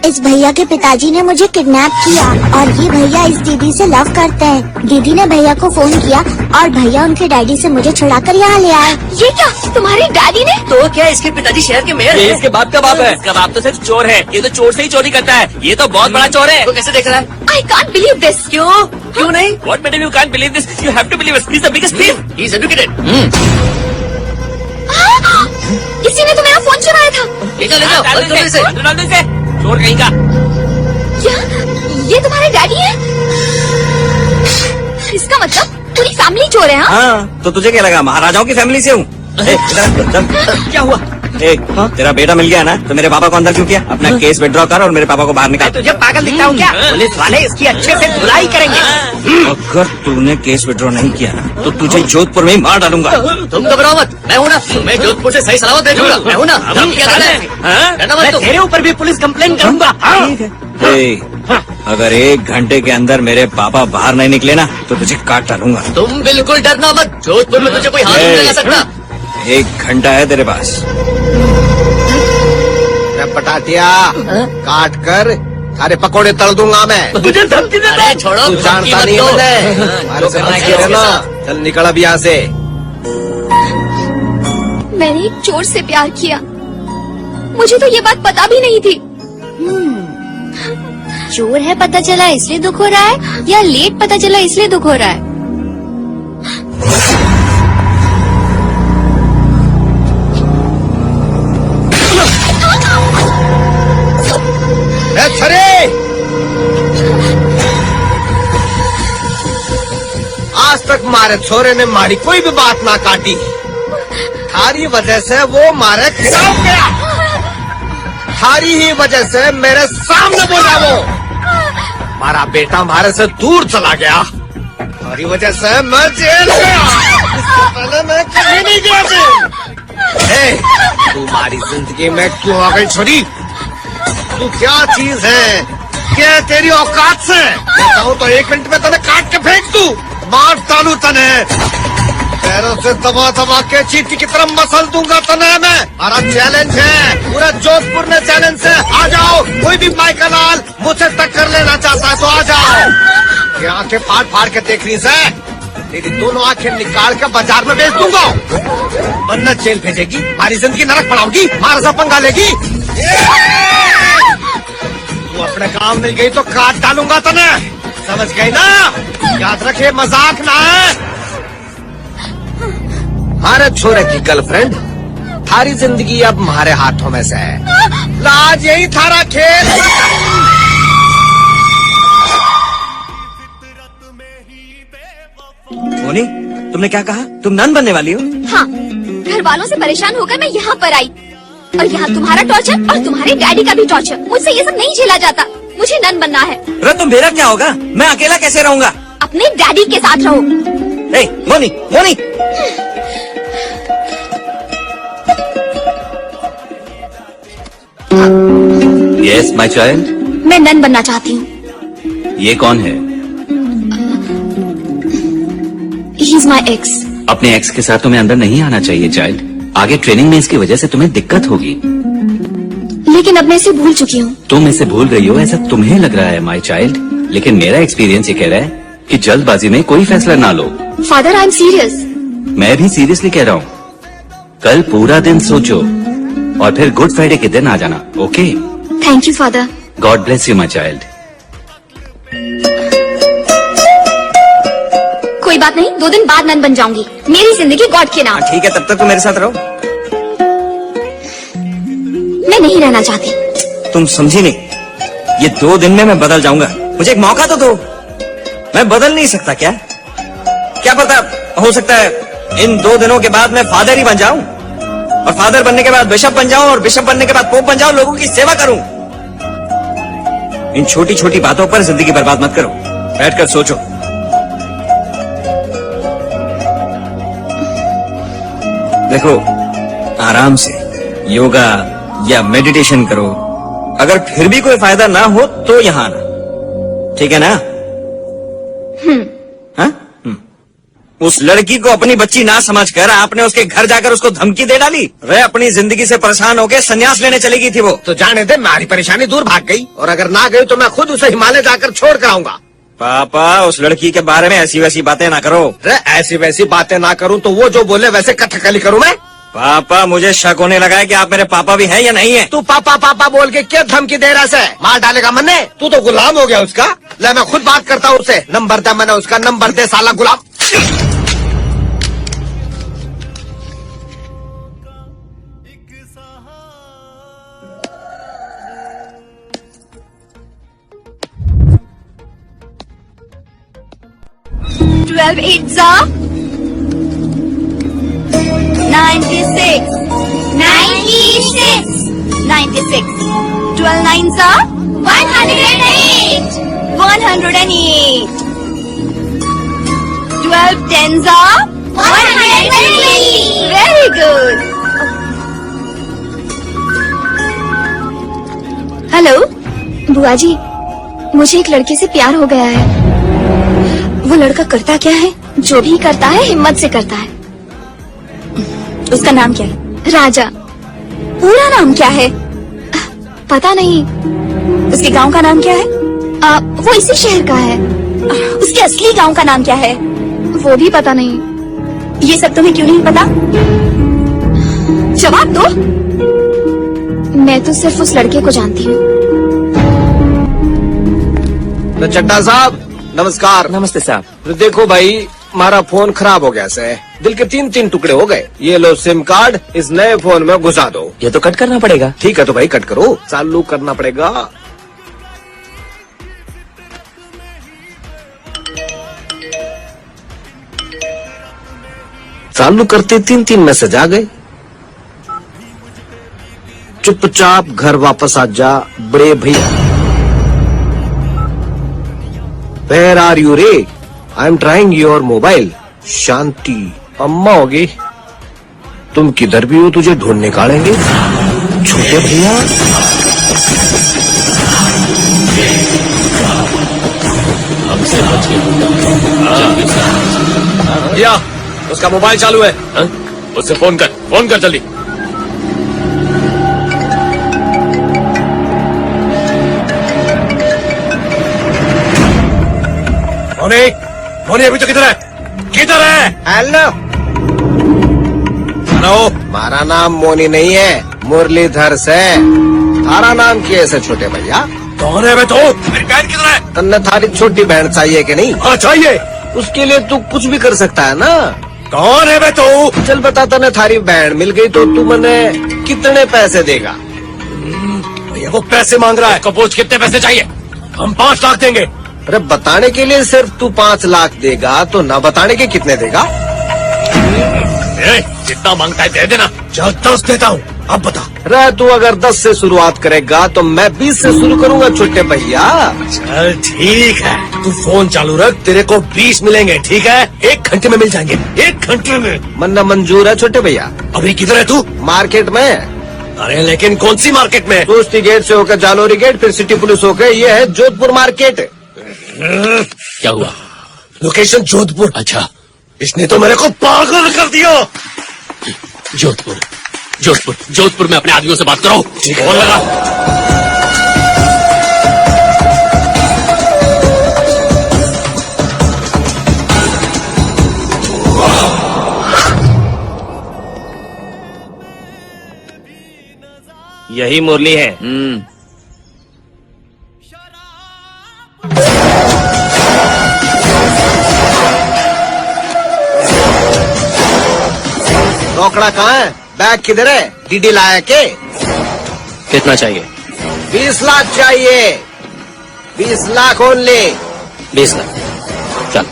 इस भैया के पिताजी ने मुझे किडनैप किया और ये भैया इस दीदी से लव करते हैं। दीदी ने भैया को फोन किया और भैया उनके डैडी से मुझे छुड़ाकर यहाँ ले आए।
ये क्या, तुम्हारे डैडी ने?
तो क्या इसके पिताजी शहर के मेयर?
ये इसके बाप का बाप है। इसका बाप तो सिर्फ चोर है, ये तो चोर से ही चोरी करता है। ये तो बहुत बड़ा चोर है।
तो कैसे देख रहा है?
I can't believe this.
क्यों? क्यों नहीं?
What made you can't believe this? You have to believe us. He's the biggest thief.
He is educated.
किसी ने तो मेरा फोन चुराया था।
ले जाओ, बंद करो इसे।
डाल दो इसे। चोर कहीं का।
क्या ये तुम्हारे डैडी है? इसका मतलब पूरी फैमिली चोर है? हाँ?
हाँ, तो तुझे क्या लगा महाराजाओं की फैमिली से हूँ?
क्या हुआ?
तेरा बेटा मिल गया ना, तो मेरे पापा को अंदर क्यों किया? अपना केस विड्रॉ कर और मेरे पापा को बाहर निकाल।
तुझे पागल दिखता हूँ क्या? पुलिस वाले इसकी अच्छे से धुलाई करेंगे।
अगर तूने केस विड्रॉ नहीं किया ना, तो तुझे जोधपुर में ही मार डालूंगा।
तुम घबराओ मत, मैं हूँ ना। मैं जोधपुर से सही सलामत भेजूंगा। मैं हूँ ना। हम क्या करना है? डरना मत
मैं
तुम।
तेरे ऊपर भी पुलिस कंप्लेन करूंगा।
अगर 1 घंटे के अंदर मेरे पापा बाहर नहीं निकले ना, तो तुझे काट डालूंगा।
तुम बिल्कुल डरना मत। जोधपुर में तुझे कोई हाथ नहीं लगा सकता।
1 घंटा है तेरे पास।
पटाटिया काट कर सारे पकोड़े तल दूंगा मैं।
तुझे धमकी देता
अरे छोड़ो,
तू जानता नहीं मुझे। हमारे से मत खेलो ना। चल निकल अब यहाँ से।
मैंने एक चोर से प्यार किया। मुझे तो ये बात पता भी नहीं थी। चोर है पता चला इसलिए दुख हो रहा है, या लेट पता चला इसलिए दुख हो रहा है?
छरे आज तक मारे छोरे ने मारी कोई भी बात ना काटी। थारी वजह से वो मारे खिलाफ गया। थारी ही वजह से मेरे सामने बोला वो। हमारा बेटा हमारे से दूर चला गया। थारी वजह से मैं जेल गया। इससे पहले मैं कहीं नहीं गया जेल। तुम्हारी जिंदगी में क्यों आ गई छोरी? तू क्या चीज है? क्या तेरी औकात से? मैं चाहूँ तो 1 मिनट में तने काट के फेंक दूं, मार डालू तने, पैरों से दबा दबा के चींटी की तरह मसल दूंगा तने मैं। हमारा चैलेंज है, पूरा जोधपुर में चैलेंज है। आ जाओ, कोई भी माइका लाल मुझसे टक्कर लेना चाहता है तो आ जाओ। ये आंखें फाड़ फाड़ के देख रही है, तेरी दोनों आंखें निकाल के बाजार में बेच दूंगा। वरना जेल भेजेगी, हमारी जिंदगी नरक पड़ाओगी, मार सा पंगा लेगी। तू अपने काम नहीं गई तो काट डालूंगा तने, समझ गई ना? याद रखे, मजाक ना है। हमारे छोरे की गर्लफ्रेंड थारी जिंदगी अब हमारे हाथों में से है। आज यही थारा खेल।
मोनी, तुमने क्या कहा? तुम नन बनने वाली हो?
हाँ, घर वालों से परेशान होकर मैं यहाँ पर आई और यहाँ तुम्हारा टॉर्चर और तुम्हारे डैडी का भी टॉर्चर। मुझसे ये सब नहीं झेला जाता। मुझे नन बनना है।
अरे तो मेरा क्या होगा? मैं अकेला कैसे रहूँगा?
अपने डैडी के साथ रहो।
ए, Moni, Moni.
Yes my child.
मैं नन बनना चाहती हूँ।
ये कौन है?
He is my ex.
अपने एक्स के साथ तुम्हें अंदर नहीं आना चाहिए चाइल्ड। आगे ट्रेनिंग में इसकी वजह से तुम्हें दिक्कत होगी।
लेकिन अब मैं इसे भूल चुकी हूँ।
तुम इसे भूल रही हो ऐसा तुम्हें लग रहा है माय चाइल्ड, लेकिन मेरा एक्सपीरियंस ये कह रहा है कि जल्दबाजी में कोई फैसला ना लो।
Father, I am serious.
मैं भी सीरियसली कह रहा हूँ। कल पूरा दिन सोचो और फिर गुड फ्राइडे के दिन आ जाना। Okay?
Thank you father.
God bless you my child.
कोई बात नहीं, 2 दिन बाद नन बन जाऊंगी। मेरी जिंदगी गॉड के नाम।
ठीक है, तब तक तुम मेरे साथ रहो।
मैं नहीं रहना चाहती।
तुम समझी नहीं, ये 2 दिन में मैं बदल जाऊंगा। मुझे एक मौका तो दो। मैं बदल नहीं सकता क्या? क्या पता, हो सकता है इन 2 दिनों के बाद मैं फादर ही बन जाऊं और फादर बनने के बाद बिशप बन जाऊं और बिशप बनने के बाद पोप बन जाऊं, लोगों की सेवा करूं। इन छोटी छोटी बातों पर जिंदगी बर्बाद मत करो। बैठकर सोचो। देखो, आराम से योगा या मेडिटेशन करो। अगर फिर भी कोई फायदा ना हो तो यहाँ आना। ठीक है ना? हाँ? उस लड़की को अपनी बच्ची ना समझकर आपने उसके घर जाकर उसको धमकी दे डाली। वह अपनी जिंदगी से परेशान होकर संन्यास लेने चली गई थी। वो
तो जाने दे, मेरी परेशानी दूर भाग गई। और अगर ना गई तो मैं खुद उसे हिमालय जाकर छोड़ कर आऊंगा।
पापा, उस लड़की के बारे में ऐसी वैसी बातें ना करो।
अरे ऐसी वैसी बातें ना करूं तो वो जो बोले वैसे कथकली करूं मैं?
पापा, मुझे शक होने लगा है कि आप मेरे पापा भी हैं या नहीं है।
तू पापा पापा बोल के क्या धमकी दे रहा है? मार डालेगा मन्ने? तू तो गुलाम हो गया उसका। ले मैं खुद बात करता हूँ उससे। नंबर दे, मैंने उसका नंबर दे साला गुलाम।
Twelve 8s are 96. 96. 96. 12 9s are 108. 108. 12 10s are 120. Very good.
Hello बुआ जी, मुझे एक लड़के से प्यार हो गया है। वो लड़का करता क्या है? जो भी करता है हिम्मत से करता है।
उसका नाम क्या है?
राजा।
पूरा नाम क्या है?
पता नहीं।
उसके गांव का नाम क्या है?
वो इसी शहर का है।
उसके असली गांव का नाम क्या है?
वो भी पता नहीं।
ये सब तुम्हें क्यों नहीं पता? जवाब दो।
मैं तो सिर्फ उस लड़के को जानती हूँ।
तो चड्डा साहब नमस्कार।
नमस्ते साहब।
तो देखो भाई, हमारा फोन खराब हो गया से। दिल के 3 टुकड़े हो गए। ये लो सिम कार्ड, इस नए फोन में घुसा दो।
ये तो कट करना पड़ेगा।
ठीक है तो भाई कट करो, चालू करना पड़ेगा। चालू करते 3 मैसेज आ गए। चुपचाप घर वापस आ जा बड़े भैया। Where are you रे? I am trying your mobile. शांति। अम्मा होगी। तुम किधर भी हो तुझे ढूंढ निकालेंगे छोटे भैया।
हमसे बचिए जल्दी से।
भैया उसका मोबाइल चालू है।
हाँ? उससे फोन कर जल्दी।
मोनी अभी तो किधर है? हेलो, हमारा नाम मोनी नहीं है, मुरलीधर से। थारा नाम कैसे छोटे भैया?
कौन है? तो मेरी बहन किधर है?
तन्ने थारी छोटी बहन चाहिए कि नहीं?
हाँ चाहिए।
उसके लिए तू कुछ भी कर सकता है ना। कौन है बे तू? चल बताता ना, थारी बैंड मिल गई तो तू मने कितने पैसे देगा?
भैया वो पैसे मांग रहा है। कपूच कितने पैसे चाहिए? हम 5 लाख देंगे।
अरे बताने के लिए सिर्फ तू 5 लाख देगा तो ना बताने के कितने देगा?
जितना मांगता है दे देना। चल 10 देता हूँ, अब बता।
अरे तू अगर 10 से शुरुआत करेगा तो मैं 20 से शुरू करूंगा छोटे भैया।
चल ठीक है, तू फोन चालू रख, तेरे को 20 मिलेंगे, ठीक है? 1 घंटे में मिल जाएंगे, 1 घंटे में।
मन्ना मंजूर है छोटे भैया।
अभी किधर है तू?
मार्केट में।
अरे लेकिन कौन सी मार्केट में?
दोस्ती गेट से होकर जालोरी गेट, फिर सिटी पुलिस होकर ये है जोधपुर मार्केट।
क्या हुआ?
लोकेशन जोधपुर।
अच्छा,
इसने तो मेरे को पागल कर दिया।
जोधपुर जोधपुर जोधपुर में अपने आदमियों से बात करो।
ठीक है।
फोन लगा।
यही मुरली है।
रोकड़ा कहाँ है? बैग किधर है? डीडी लाया के?
कितना चाहिए?
20 लाख चाहिए। 20 लाख ओनली।
20 लाख। चल।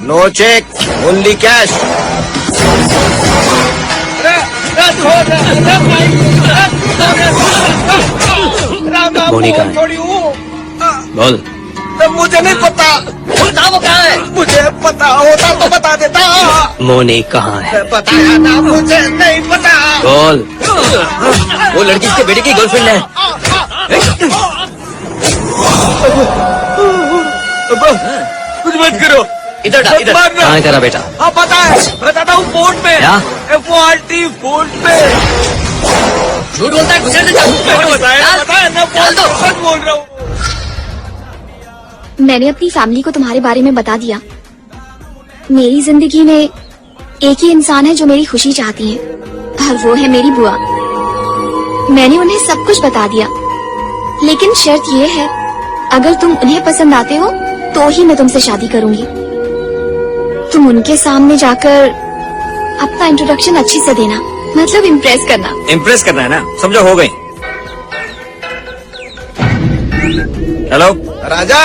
No check, only cash.
Money कहाँ है? बोल।
मुझे नहीं पता।
वो कहाँ है?
मुझे पता होता तो बता देता।
मोनी कहाँ है?
बताया ना, मुझे नहीं पता।
बोल।
वो लड़की इसके बेटे की गर्लफ्रेंड है।
कुछ मत करो।
इधर इधर।
कहाँ है तेरा बेटा?
हाँ पता है, बताता हूँ फोन पे।
क्या?
FORT फोन पे।
झूठ बोलता है, घुसेड़ दे।
बताया ना,
डाल दो।
सच बोल रहा हूँ।
मैंने अपनी फैमिली को तुम्हारे बारे में बता दिया। मेरी जिंदगी में एक ही इंसान है जो मेरी खुशी चाहती है, और वो है मेरी बुआ। मैंने उन्हें सब कुछ बता दिया, लेकिन शर्त ये है, अगर तुम उन्हें पसंद आते हो तो ही मैं तुमसे शादी करूंगी। तुम उनके सामने जाकर अपना इंट्रोडक्शन अच्छी से देना, मतलब इम्प्रेस करना।
इम्प्रेस करना है ना? समझो हो गई। हेलो
राजा,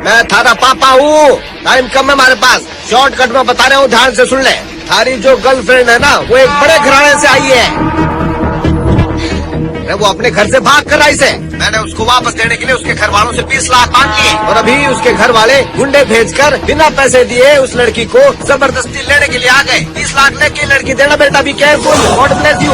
मैं थारा पापा हूँ। टाइम कम है हमारे पास, शॉर्टकट में बता रहा हूँ, ध्यान से सुन ले। थारी जो गर्लफ्रेंड है ना, वो एक बड़े घराने से आई है। वो अपने घर से भाग कर आई से। मैंने उसको वापस लेने के लिए उसके घर वालों से 20 लाख मांग लिए, और अभी उसके घर वाले गुंडे भेजकर बिना पैसे दिए उस लड़की को जबरदस्ती लेने के लिए आ गए। 20 लाख लेके लड़की देना बेटा, be careful, God bless you.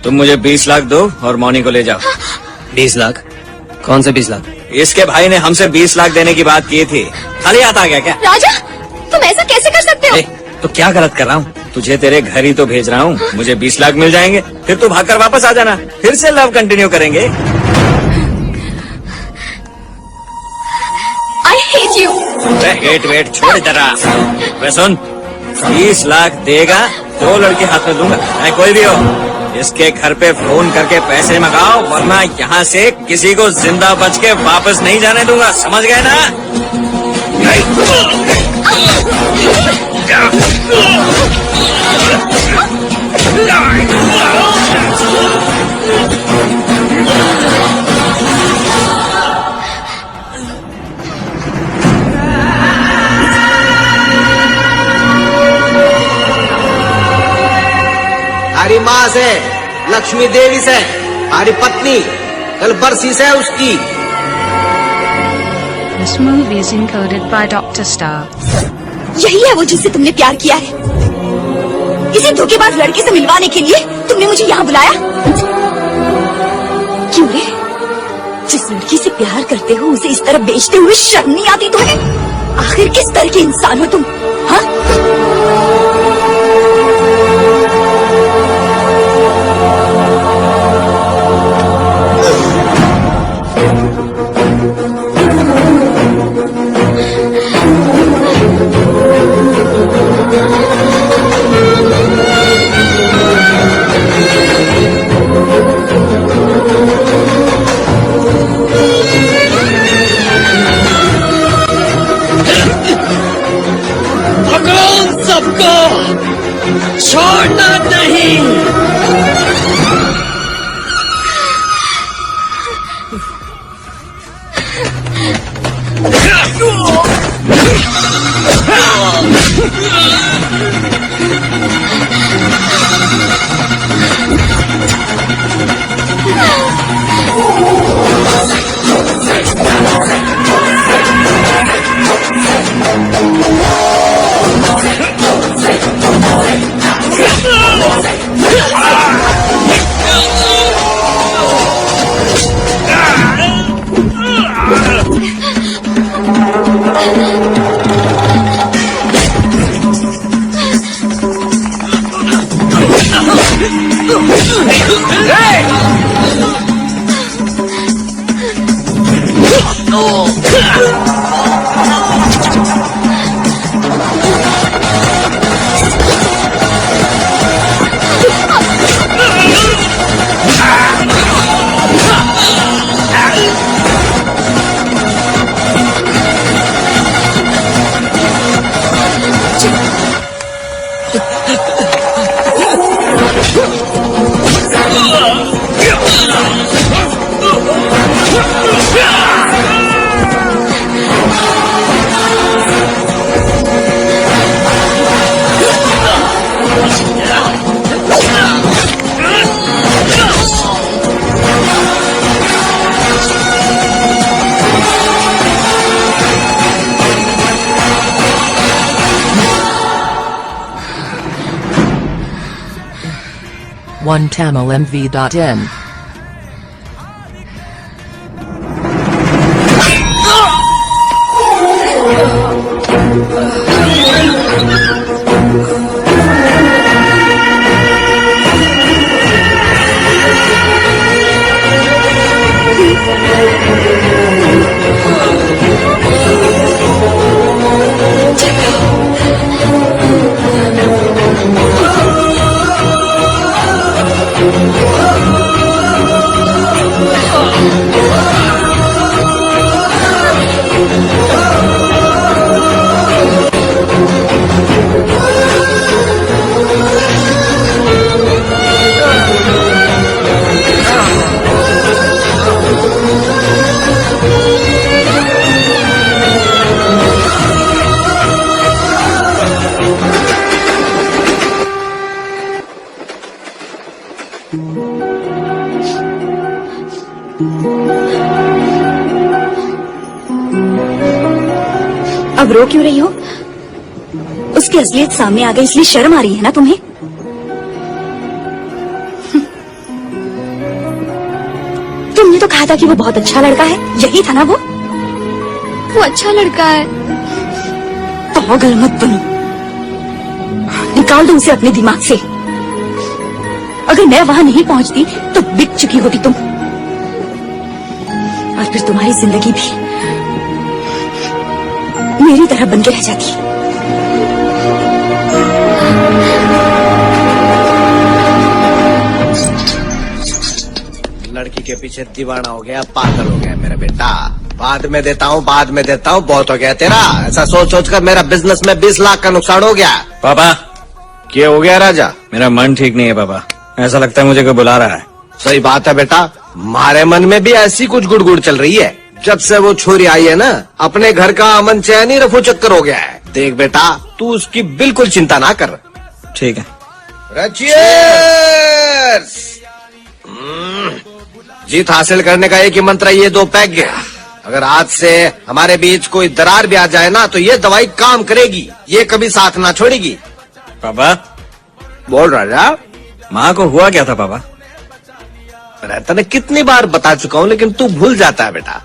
तुम मुझे 20 लाख दो और मौनी को ले जाओ।
20 लाख? कौन से 20 लाख?
इसके भाई ने हमसे 20 लाख देने की बात की थी। खाली हाथ आ गया क्या?
राजा, तुम ऐसा कैसे कर सकते हो?
ए, तो क्या गलत कर रहा हूँ? तुझे तेरे घर ही तो भेज रहा हूँ। मुझे 20 लाख मिल जाएंगे, फिर तू भागकर वापस आ जाना, फिर से लव कंटिन्यू करेंगे।
I hate you.
वेट छोड़ जरा। वे सुन, 20 लाख देगा तो लड़के हाथ में दूंगा, मैं कोई भी हो। इसके घर पे फोन करके पैसे मंगाओ, वरना यहाँ से किसी को जिंदा बच के वापस नहीं जाने दूंगा, समझ गए ना?
हमारी माँ से, लक्ष्मी देवी से, हमारी पत्नी, कल बरसी से उसकी।
This movie is encoded by Dr. Star.
यही है वो जिससे तुमने प्यार किया है। किसी धोखेबाज लड़के से मिलवाने के लिए तुमने मुझे यहाँ बुलाया। क्यों रे? जिस लड़की से प्यार करते हो उसे इस तरह बेचते हुए शर्म नहीं आती तुम्हें? आखिर किस तरह के इंसान हो तुम? हाँ?
पकड़ो उन सबको, छोड़ना नहीं।
OneTamilMV.in
अब रो क्यों रही हो? उसकी असलियत सामने आ गई इसलिए शर्म आ रही है ना तुम्हें? तुमने तो कहा था कि वो बहुत अच्छा लड़का है, यही था ना वो
अच्छा लड़का है।
पागल मत बनो, निकाल दो उसे अपने दिमाग से। अगर मैं वहां नहीं पहुंचती तो बिक चुकी होती तुम, और फिर तुम्हारी जिंदगी भी मेरी तरह बन के रह जाती।
लड़की के पीछे दीवाना हो गया, पागल हो गया मेरा बेटा। बाद में देता हूँ, बहुत हो गया तेरा। ऐसा सोच सोच कर मेरा बिजनेस में 20 लाख का नुकसान हो गया।
पापा,
क्या हो गया राजा?
मेरा मन ठीक नहीं है पापा, ऐसा लगता है मुझे कोई बुला रहा है।
सही बात है बेटा, हमारे मन में भी ऐसी कुछ गुड़गुड़ चल रही है। जब से वो छोरी आई है ना, अपने घर का अमन चैन ही रफू चक्कर हो गया है। देख बेटा, तू उसकी बिल्कुल चिंता ना कर।
ठीक है।
Cheers! जीत हासिल करने का एक ही मंत्र, ये 2 पैग। अगर आज से हमारे बीच कोई दरार भी आ जाए ना, तो ये दवाई काम करेगी, ये कभी साथ ना छोड़ेगी।
पापा
बोल राजा।
माँ को हुआ क्या था पापा?
रहता ने कितनी बार बता चुका हूँ, लेकिन तू भूल जाता है बेटा।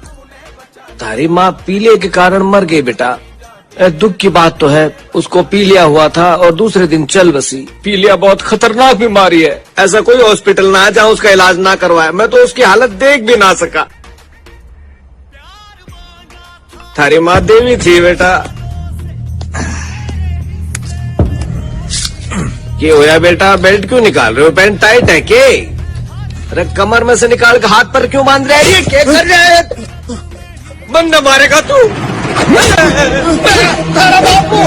तारी माँ पीलिया के कारण मर गई बेटा। दुख की बात तो है, उसको पीलिया हुआ था और दूसरे दिन चल बसी। पीलिया बहुत खतरनाक बीमारी है, ऐसा कोई हॉस्पिटल ना है जहाँ उसका इलाज ना करवाए। मैं तो उसकी हालत देख भी ना सका।
थारी माँ देवी थी बेटा। क्या होया बेटा, बेल्ट क्यों निकाल रहे हो? पैंट टाइट है के? अरे कमर में से निकाल के हाथ पर क्यों बांध रहे? क्या कर रहे है? बंदा मारेगा तू। तारा बापू,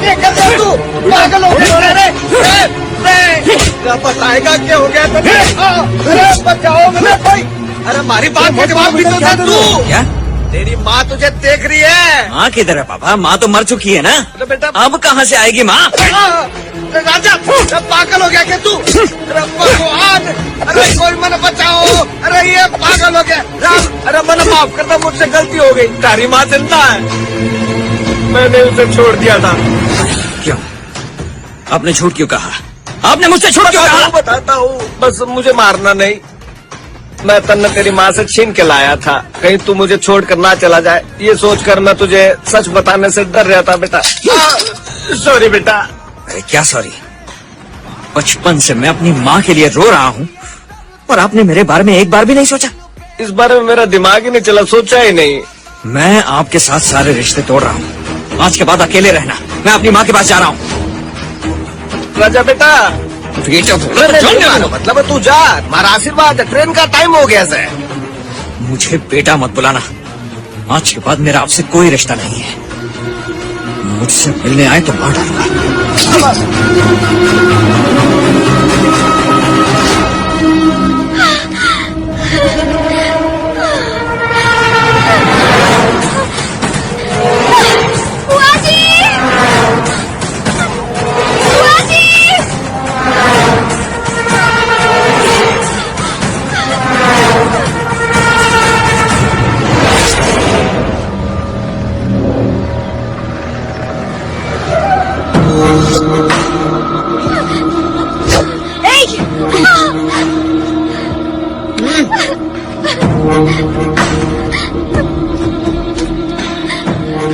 क्या कर रहे तू? पागल हो गया रे? क्या बताएगा क्या हो गया तुझे? अरे बचाओ मुझे कोई। अरे हमारी बात का जवाब भी तो दे तू।
क्या?
तेरी माँ तुझे देख रही है।
माँ किधर है पापा? माँ तो मर चुकी है ना।
अरे बेटा
अब कहाँ से आएगी माँ?
राजा पागल हो गया क्या तू? अरे भगवान, अरे कोई मन बचाओ। अरे ये पागल हो गया। राम, अरे मन माफ करना, मुझसे गलती हो गई। तारी माँ जिंदा है, मैंने उसे छोड़ दिया था।
क्यों? आपने झूठ क्यों कहा? आपने मुझसे झूठ क्यों कहा?
बताता हूँ, बस मुझे मारना नहीं। मैं तन्ने तेरी माँ से छीन के लाया था, कहीं तू मुझे छोड़कर ना चला जाए, ये सोचकर मैं तुझे सच बताने से डर रहा था बेटा। सॉरी बेटा।
अरे क्या सॉरी? बचपन से मैं अपनी माँ के लिए रो रहा हूँ और आपने मेरे बारे में एक बार भी नहीं सोचा?
इस बारे में मेरा दिमाग ही नहीं चला, सोचा ही नहीं।
मैं आपके साथ सारे रिश्ते तोड़ रहा हूँ। आज के बाद अकेले रहना। मैं अपनी माँ के पास जा रहा हूँ।
राजा बेटा, मतलब तू जा, हमारा आशीर्वाद है। ट्रेन का टाइम हो गया सर।
मुझे बेटा मत बुलाना। आज के बाद मेरा आपसे कोई रिश्ता नहीं है। मुझसे मिलने आए तो मार डालूंगा।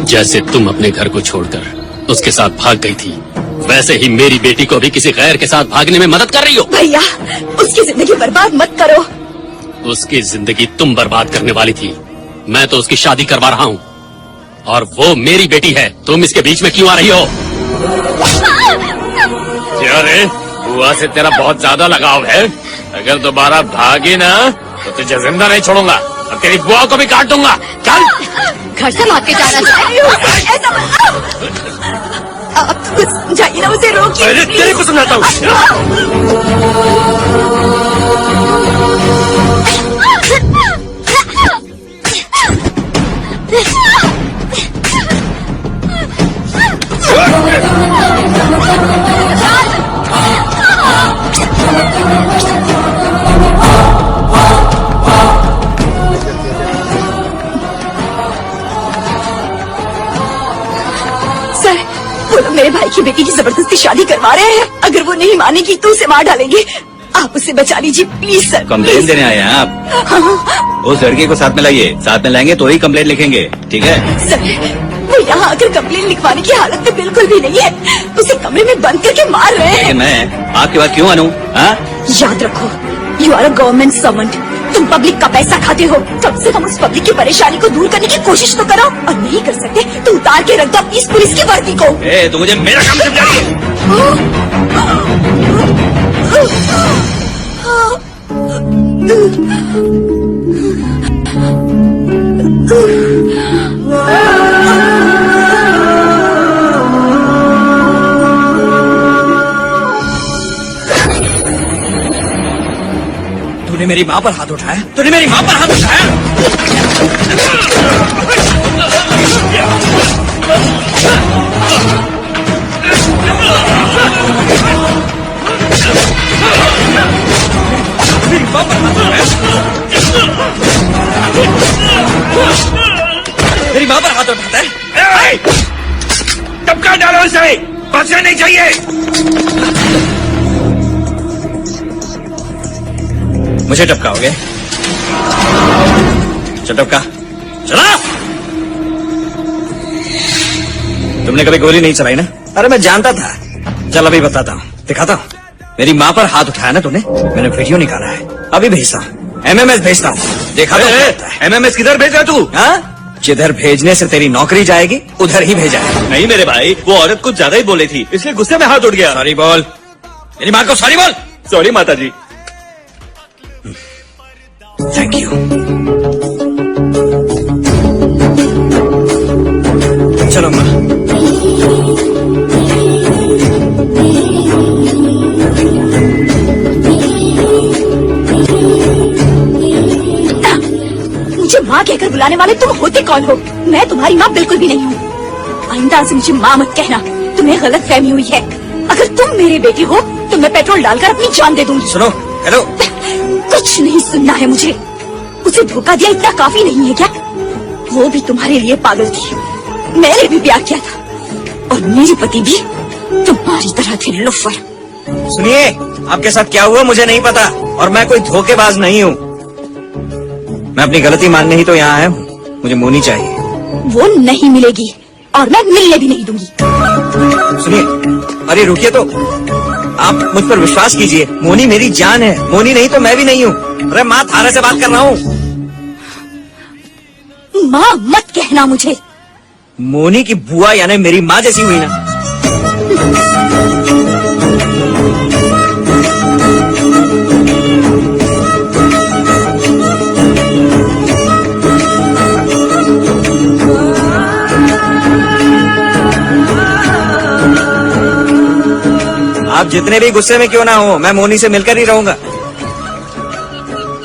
जैसे तुम अपने घर को छोड़कर उसके साथ भाग गई थी, वैसे ही मेरी बेटी को भी किसी गैर के साथ भागने में मदद कर रही हो।
भैया, उसकी जिंदगी बर्बाद मत करो।
उसकी जिंदगी तुम बर्बाद करने वाली थी। मैं तो उसकी शादी करवा रहा हूँ और वो मेरी बेटी है। तुम इसके बीच में क्यों आ रही हो? क्या रे, बुआ से तेरा बहुत ज्यादा लगाव है? अगर दोबारा भागी ना तो तुझे जिंदा नहीं छोड़ूंगा और तेरी बुआ को भी काट दूंगा। चल
घर से भाग के जाना चाहिए।
ऐसा आप तो कुछ समझाइए ना, उसे रोकिए।
अरे तेरे को समझाता हूँ।
सर, वो लोग मेरे भाई की बेटी की जबरदस्ती शादी करवा रहे हैं। अगर वो नहीं मानेगी तो उसे मार डालेंगे। आप उसे बचा लीजिए प्लीज सर।
कंप्लेन देने आए हैं आप? उस लड़के को साथ में लाइए, साथ में लाएंगे तो ही कंप्लेन लिखेंगे, ठीक है?
सर, वो यहाँ आकर कंप्लेन लिखवाने की हालत में बिल्कुल भी नहीं है। उसे कमरे में बंद करके मार रहे हैं।
मैं आपकी बात क्यों मानूं? हाँ?
याद रखो, you are a government servant. तुम पब्लिक का पैसा खाते हो, कम से कम उस पब्लिक की परेशानी को दूर करने की कोशिश तो करो। और नहीं कर सकते तो उतार के रख दो अपनी इस पुलिस की वर्दी को।
तो मुझे मेरा काम समझा रही है?
तूने मेरी माँ पर हाथ उठाया? तूने मेरी माँ पर हाथ उठाया? मेरी माँ पर हाथ उठाया? मेरी माँ पर हाथ उठाता है?
टपका डालो इसे, बचना नहीं चाहिए।
मुझे टपकाओगे? चल टपका, चला। तुमने कभी गोली नहीं चलाई ना? अरे मैं जानता था। चल अभी बताता हूँ, दिखाता हूँ। मेरी माँ पर हाथ उठाया ना तूने? मैंने वीडियो निकाला है, अभी भेजता हूँ। MMS भेजता हूँ, देखा तो?
MMS किधर भेजा तू?
हाँ? जिधर भेजने से तेरी नौकरी जाएगी उधर ही भेजा है।
नहीं मेरे भाई, वो औरत कुछ ज्यादा ही बोली थी, इसलिए गुस्से में हाथ उठ गया।
सॉरी बोल, मेरी माँ को सॉरी बोल।
सॉरी माता जी।
Thank you. चलो माँ।
मुझे माँ कहकर बुलाने वाले तुम होते कौन हो? मैं तुम्हारी माँ बिल्कुल भी नहीं हूँ। आइंदा से मुझे माँ मत कहना, तुम्हें गलत फहमी हुई है। अगर तुम मेरे बेटी हो तो मैं पेट्रोल डालकर अपनी जान दे दूंगी।
सुनो, हेलो।
कुछ नहीं सुनना है मुझे। उसे धोखा दिया इतना काफी नहीं है क्या? वो भी तुम्हारे लिए पागल थी, मैंने भी प्यार किया था, और मेरे पति भी तुम्हारी तरह थे लोफर।
सुनिए, आपके साथ क्या हुआ मुझे नहीं पता, और मैं कोई धोखेबाज नहीं हूँ। मैं अपनी गलती मानने ही तो यहाँ आया हूँ। मुझे मोनी चाहिए।
वो नहीं मिलेगी और मैं मिलने भी नहीं दूंगी।
सुनिए, अरे रुकिए तो, आप मुझ पर विश्वास कीजिए। मोनी मेरी जान है, मोनी नहीं तो मैं भी नहीं हूँ। अरे माँ, थारे से बात कर रहा हूँ।
माँ मत कहना मुझे।
मोनी की बुआ यानी मेरी माँ जैसी हुई ना। आप जितने भी गुस्से में क्यों ना हो, मैं मोनी से मिलकर ही रहूंगा।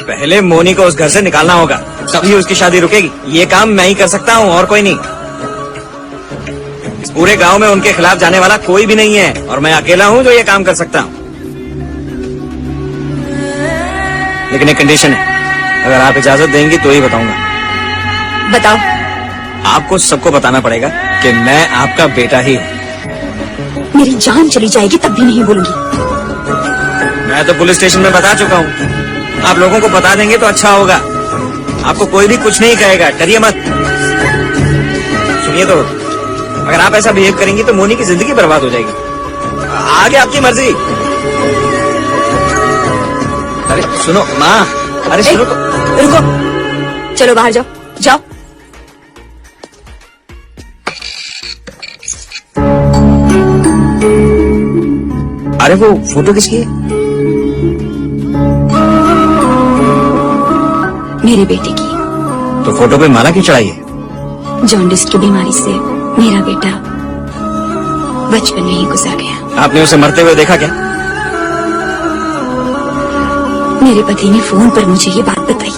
पहले मोनी को उस घर से निकालना होगा, तभी उसकी शादी रुकेगी। ये काम मैं ही कर सकता हूँ और कोई नहीं। इस पूरे गांव में उनके खिलाफ जाने वाला कोई भी नहीं है, और मैं अकेला हूँ जो ये काम कर सकता हूँ। लेकिन एक कंडीशन है, अगर आप इजाजत देंगी तो ही बताऊंगा।
बताओ।
आपको सबको बताना पड़ेगा कि मैं आपका बेटा ही हूँ।
मेरी जान चली जाएगी तब भी नहीं बोलूंगी।
मैं तो पुलिस स्टेशन में बता चुका हूँ। आप लोगों को बता देंगे तो अच्छा होगा। आपको कोई भी कुछ नहीं कहेगा, डरिए मत। सुनिए तो, अगर आप ऐसा बिहेव करेंगी तो मोनी की जिंदगी बर्बाद हो जाएगी। आगे आपकी मर्जी। अरे सुनो माँ, अरे सुनो तो।
रुको, चलो बाहर जाओ, जाओ।
अरे वो फोटो किसकी है?
मेरे बेटे की।
तो फोटो पे माला क्यों चढ़ाई है?
जॉन्डिस की बीमारी से मेरा बेटा बचपन में ही गुजर गया।
आपने उसे मरते हुए देखा क्या?
मेरे पति ने फोन पर मुझे ये बात बताई।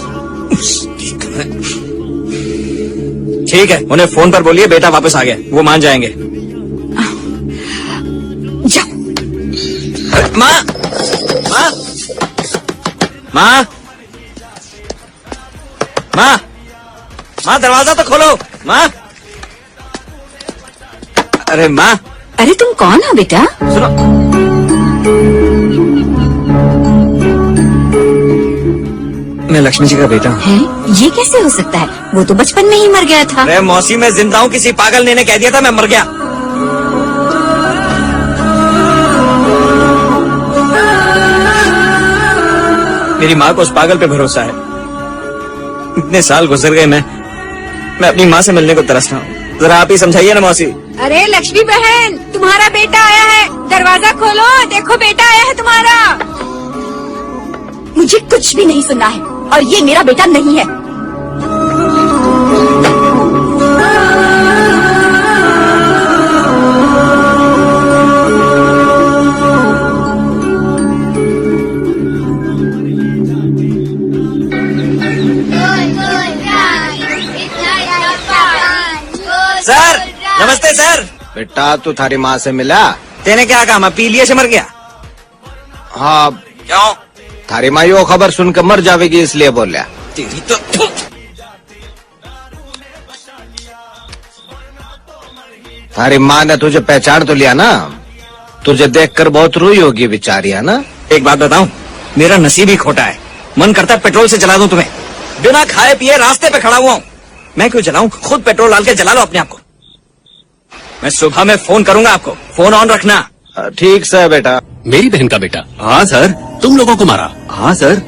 ठीक है, उन्हें फोन पर बोलिए बेटा वापस आ गया, वो मान जाएंगे।
जाओ।
माँ, माँ, माँ, माँ, माँ, दरवाजा तो खोलो। माँ, अरे माँ।
अरे तुम कौन हो बेटा?
सुनो, मैं लक्ष्मी जी का बेटा हूँ।
है? ये कैसे हो सकता है? वो तो बचपन में ही मर गया था।
अरे मौसी, मैं जिंदा हूँ, किसी पागल ने कह दिया था मैं मर गया। मेरी माँ को उस पागल पे भरोसा है। इतने साल गुजर गए, मैं अपनी माँ से मिलने को तरस रहा हूँ। जरा आप ही समझाइए ना मौसी।
अरे लक्ष्मी बहन, तुम्हारा बेटा आया है, दरवाजा खोलो, देखो बेटा आया है तुम्हारा। मुझे कुछ भी नहीं सुनना है, और ये मेरा बेटा नहीं है।
सर, नमस्ते सर।
बेटा तू थारी माँ से मिला?
तेने क्या कहा, मैं पीलिए से मर गया?
हाँ।
क्यों?
थारी माँ यो खबर सुनकर मर जाएगी इसलिए बोलिया।
तेरी तो
थारी माँ ने तुझे पहचान तो लिया ना? तुझे देखकर बहुत रोई होगी बेचारी, है ना?
एक बात बताऊं, मेरा नसीब ही खोटा है। मन करता है पेट्रोल से जला दूं तुम्हें। बिना खाए पिए रास्ते पे खड़ा हुआ हूँ। मैं क्यों जलाऊं? खुद पेट्रोल डाल के जला लो अपने आप को। मैं सुबह में फोन करूंगा आपको, फोन ऑन रखना।
ठीक सर बेटा।
मेरी बहन का बेटा
हाँ सर।
तुम लोगों को मारा?
हाँ सर,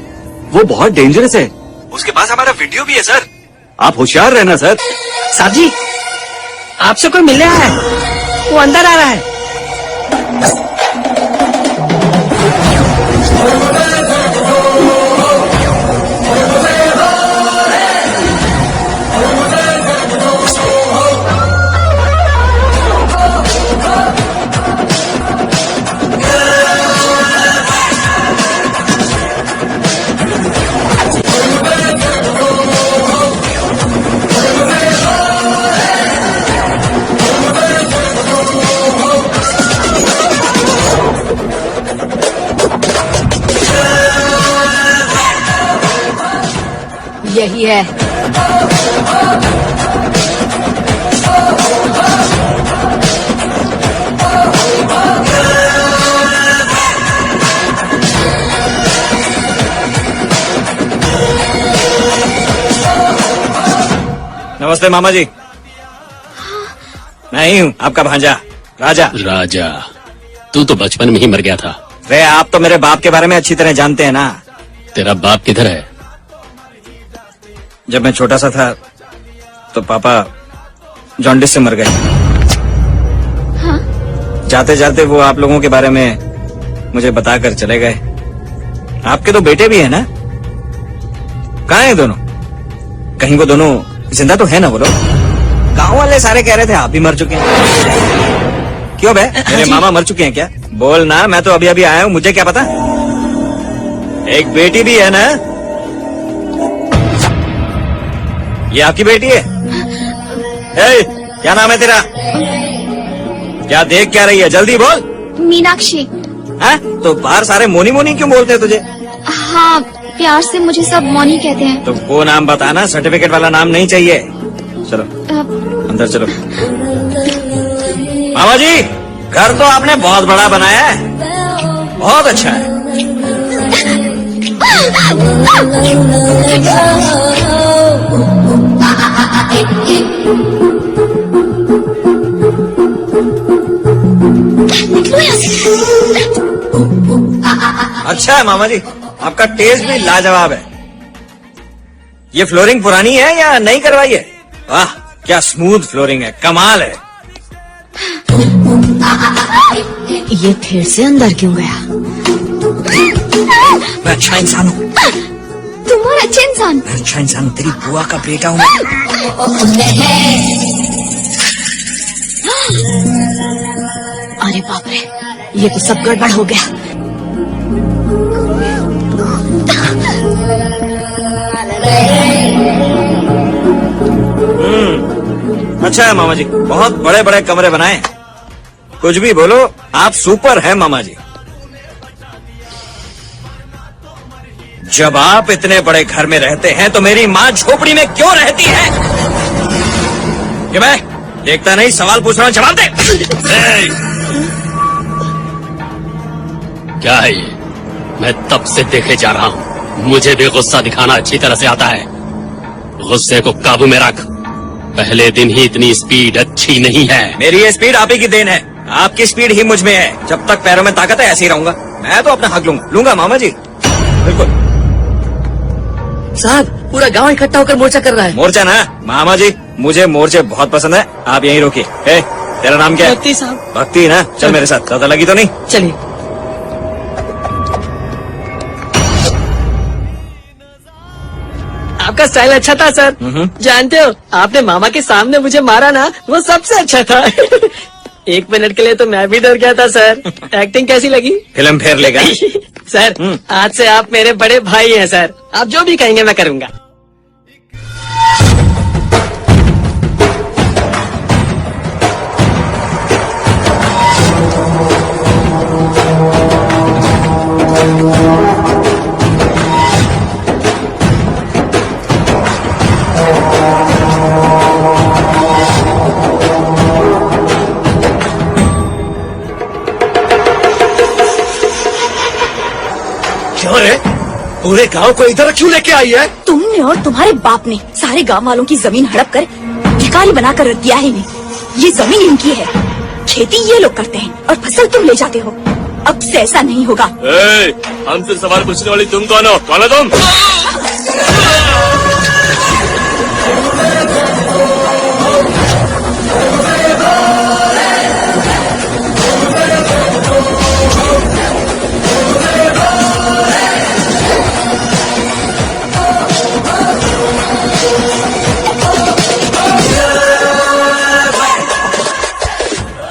वो बहुत डेंजरस है। उसके पास हमारा वीडियो भी है सर। आप होशियार रहना सर।
साहब जी, आपसे कोई मिलने आया है, वो अंदर आ रहा है।
यही है।
नमस्ते मामा जी। मैं ही हूँ आपका भांजा राजा।
राजा, तू तो बचपन में ही मर गया था।
वे आप तो मेरे बाप के बारे में अच्छी तरह जानते हैं ना।
तेरा बाप किधर है?
जब मैं छोटा सा था तो पापा जॉन्डिस से मर गए।
हाँ?
जाते जाते वो आप लोगों के बारे में मुझे बताकर चले गए। आपके तो बेटे भी है ना? कहाँ हैं दोनों? कहीं वो दोनों जिंदा तो है ना? बोलो। गांव वाले सारे कह रहे थे आप भी मर चुके हैं। क्यों बे, मेरे मामा मर चुके हैं क्या? बोल ना, मैं तो अभी अभी आया हूँ, मुझे क्या पता। एक बेटी भी है ना? ये आपकी बेटी है? क्या नाम है तेरा? क्या देख क्या रही है? जल्दी बोल।
मीनाक्षी।
हाँ? तो बाहर सारे मोनी मोनी क्यों बोलते हैं तुझे?
हाँ, प्यार से मुझे सब मोनी कहते हैं।
तो वो नाम बताना, सर्टिफिकेट वाला नाम नहीं चाहिए। चलो अंदर चलो। मामा जी, घर तो आपने बहुत बड़ा बनाया है, बहुत अच्छा है। अच्छा है मामा जी, आपका टेस्ट भी लाजवाब है। ये फ्लोरिंग पुरानी है या नई करवाई है? वाह, क्या स्मूथ फ्लोरिंग है, कमाल है।
ये फिर से अंदर क्यों गया?
मैं अच्छा इंसान हूँ।
तुम और अच्छे इंसान।
मैं अच्छा इंसान हूँ, तेरी बुआ का बेटा हूँ।
अरे बाप रे, ये तो सब गड़बड़ हो गया।
अच्छा है मामा जी, बहुत बड़े बड़े कमरे बनाए। कुछ भी बोलो, आप सुपर हैं मामा जी। जब आप इतने बड़े घर में रहते हैं तो मेरी माँ झोपड़ी में क्यों रहती है? कि मैं देखता नहीं, सवाल पूछ रहा हूँ, जवाब दे।
क्या है ये? मैं तब से देखे जा रहा हूँ, मुझे भी गुस्सा दिखाना अच्छी तरह से आता है। गुस्से को काबू में रख। पहले दिन ही इतनी स्पीड अच्छी नहीं है।
मेरी ये स्पीड आप ही की देन है, आपकी स्पीड ही मुझ में है। जब तक पैरों में ताकत है ऐसे ही रहूंगा। मैं तो अपना हक लूंगा मामा जी, बिल्कुल।
साहब, पूरा गांव इकट्ठा होकर मोर्चा कर रहा है।
मोर्चा ना मामा जी, मुझे मोर्चे बहुत पसंद है। आप यहीं रोकिए। तेरा नाम क्या है?
भक्ति साहब।
भक्ति ना, चल मेरे साथ। ज्यादा लगी तो नहीं?
चलिए। आपका स्टाइल अच्छा था सर। जानते हो, आपने मामा के सामने मुझे मारा ना, वो सबसे अच्छा था। 1 मिनट के लिए तो मैं भी डर गया था सर। एक्टिंग कैसी लगी?
फिल्म फेयर लेगा।
सर, आज से आप मेरे बड़े भाई हैं सर। आप जो भी कहेंगे मैं करूँगा।
क्यों रे? पूरे गांव को इधर क्यों लेके आई है?
तुमने और तुम्हारे बाप ने सारे गांव वालों की जमीन हड़प कर भिखारी बनाकर रख दिया है इन्हें। ये जमीन इनकी है, खेती ये लोग करते हैं और फसल तुम ले जाते हो। अब से ऐसा नहीं होगा।
हमसे सवाल पूछने वाली तुम कौन हो? कौन हो तुम?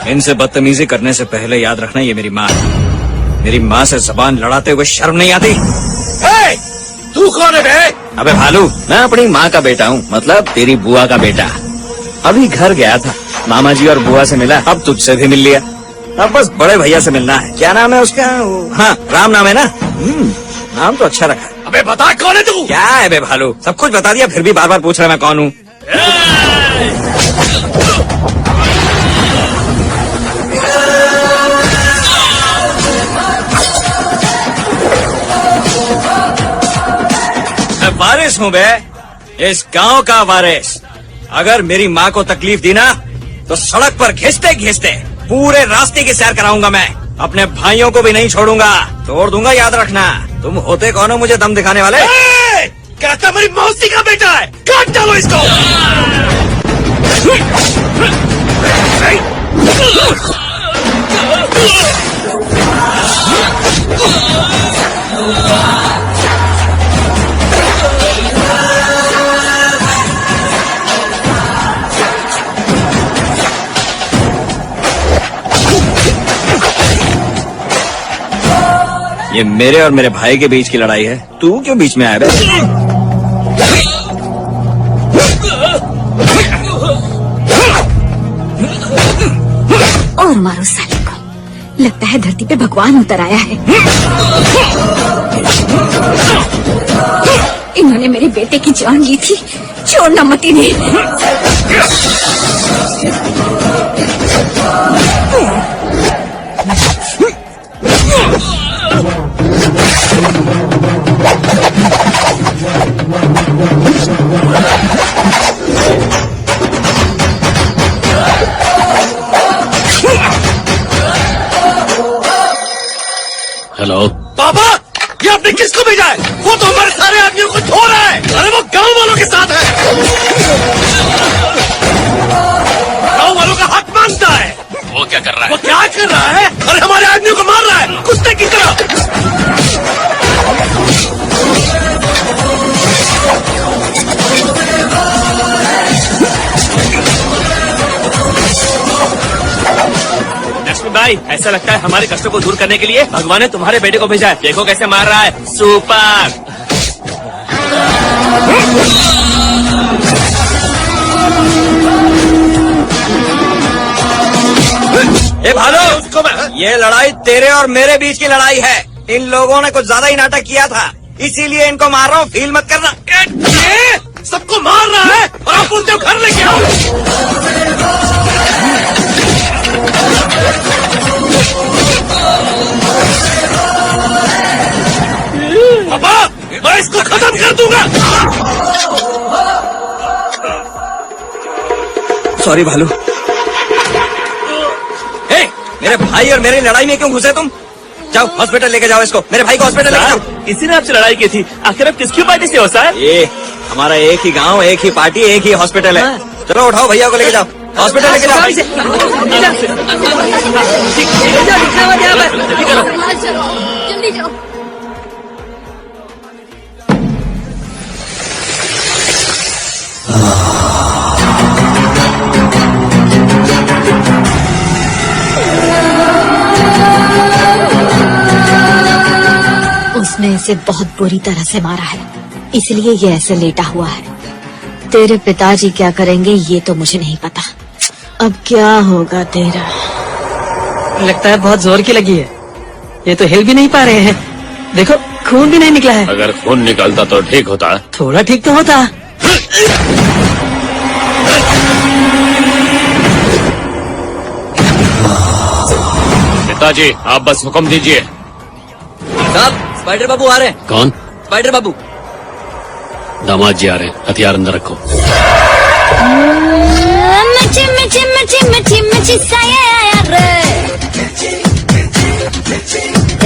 इनसे बदतमीजी करने से पहले याद रखना ये मेरी माँ है। मेरी माँ से जबान लड़ाते हुए शर्म नहीं आती?
ए, तू कौन है बे?
अबे भालू, मैं अपनी माँ का बेटा हूँ, मतलब तेरी बुआ का बेटा। अभी घर गया था, मामा जी और बुआ से मिला, अब तुझसे भी मिल लिया। अब बस बड़े भैया से मिलना है। क्या नाम है उसका? हाँ, राम नाम है ना? नाम तो अच्छा रखा है।
अबे बता कौन है तू?
क्या है बे भालू, सब कुछ बता दिया फिर भी बार बार पूछ रहा मैं कौन हूँ? मैं वारिस हूँ बे, इस गांव का वारिस। अगर मेरी माँ को तकलीफ दी ना तो सड़क पर घिसते घिसते पूरे रास्ते की सैर कराऊंगा मैं। अपने भाइयों को भी नहीं छोड़ूंगा, तोड़ दूंगा, याद रखना। तुम होते कौन हो मुझे दम दिखाने वाले?
कहता मेरी मौसी का बेटा है, काट डालो इसको।
ये मेरे और मेरे भाई के बीच की लड़ाई है, तू क्यों बीच में आया बे?
और मारो साले को, लगता है धरती पे भगवान उतर आया है। इन्होंने मेरे बेटे की जान ली थी, छोड़ना मत इन्हें।
हेलो
पापा, ये आपने किसको भेजा है? वो तो हमारे सारे आदमियों को धो रहा है। अरे वो गांव वालों के साथ है, गांव वालों का हक मांगता है।
वो क्या कर रहा
वो
है?
क्या कर रहा है? अरे हमारे आदमियों को मार रहा है कुत्ते की तरह।
लक्ष्मी भाई, ऐसा लगता है हमारे कष्टों को दूर करने के लिए भगवान ने तुम्हारे बेटे को भेजा है। देखो कैसे मार रहा है, सुपर। ए भालू, ये लड़ाई तेरे और मेरे बीच की लड़ाई है। इन लोगों ने कुछ ज्यादा ही नाटक किया था, इसीलिए इनको मार रहा हूँ, फील मत करना।
सबको मार रहा है और आप बोलते हो घर लेके आओ। पापा, मैं इसको खत्म कर दूंगा।
सॉरी भालू। ए, मेरे भाई और मेरी लड़ाई में क्यों घुसे तुम? जाओ हॉस्पिटल लेके जाओ इसको, मेरे भाई को हॉस्पिटल लेके जाओ।
इसी ने आपसे लड़ाई की थी, आखिर आप किसकी पार्टी से हो सर?
ये हमारा एक ही गांव, एक ही पार्टी, एक ही हॉस्पिटल है। चलो उठाओ भैया को लेके जाओ, हॉस्पिटल लेके जाओ।
जल्दी जाओ। उसने इसे बहुत बुरी तरह से मारा है, इसलिए ये ऐसे लेटा हुआ है। तेरे पिताजी क्या करेंगे ये तो मुझे नहीं पता। अब क्या होगा तेरा?
लगता है बहुत जोर की लगी है, ये तो हिल भी नहीं पा रहे हैं। देखो खून भी नहीं निकला है।
अगर खून निकलता तो ठीक होता।
थोड़ा ठीक तो होता।
पिताजी आप बस हुक्म दीजिए।
साहब, स्पाइडर बाबू आ रहे हैं।
कौन?
स्पाइडर बाबू।
दामाद जी आ रहे हैं, हथियार अंदर रखो।
मची मची मची मची मची साया आया रे,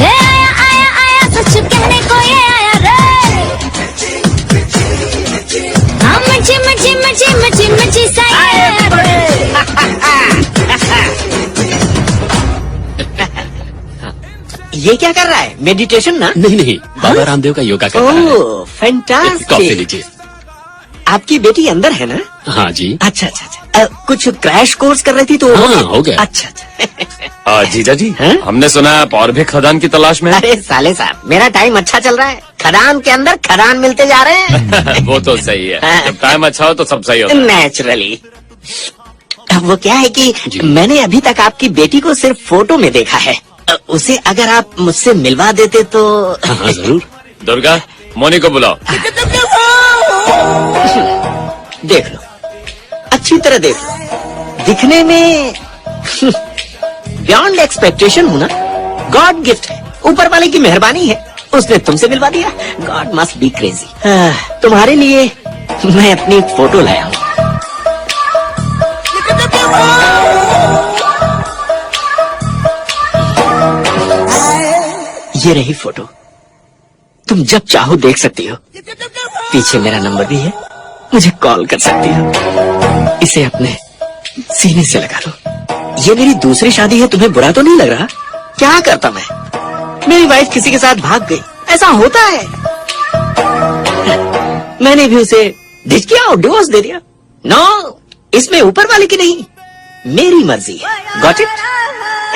आया आया आया सच कहने को ये आया रे। हाँ मची मची मची मची मची साया आया रे।
ये क्या कर रहा है? मेडिटेशन ना?
नहीं नहीं, बाबा रामदेव का योगा कर रहा है।
ओह
कॉफी
फैंटास्टिक।
लीजिए।
आपकी बेटी अंदर है ना?
हाँ जी।
अच्छा अच्छा अच्छा,
कुछ क्रैश कोर्स कर रही थी तो
हाँ, हो गया।
अच्छा अच्छा।
जीजा जी,
हैं?
हमने सुना आप और भी खदान की तलाश में हैं।
अरे साले साहब, मेरा टाइम अच्छा चल रहा है। खदान के अंदर खदान मिलते जा रहे हैं।
वो तो सही है,
हाँ।
जब टाइम अच्छा हो तो सब सही होता है।
नेचुरली। वो क्या है कि मैंने अभी तक आपकी बेटी को सिर्फ फोटो में देखा है। उसे अगर आप मुझसे मिलवा देते तो।
हाँ जरूर।
दुर्गा, मोनी को बुलाओ।
देख लो, अच्छी तरह देख लो। दिखने में बियॉन्ड एक्सपेक्टेशन हूं ना। गॉड गिफ्ट है, ऊपर वाले की मेहरबानी है, उसने तुमसे मिलवा दिया। God must be crazy. तुम्हारे लिए मैं अपनी फोटो लाया हूँ। ये रही फोटो, तुम जब चाहो देख सकती हो। पीछे मेरा नंबर भी है, मुझे कॉल कर सकती हो। इसे अपने सीने से लगा लो। ये मेरी दूसरी शादी है, तुम्हें बुरा तो नहीं लग रहा? क्या करता मैं, मेरी वाइफ किसी के साथ भाग गई, ऐसा होता है। मैंने भी उसे डिच किया और डिवोर्स दे दिया। नो, इसमें ऊपर वाले की नहीं, मेरी मर्जी है। Got it?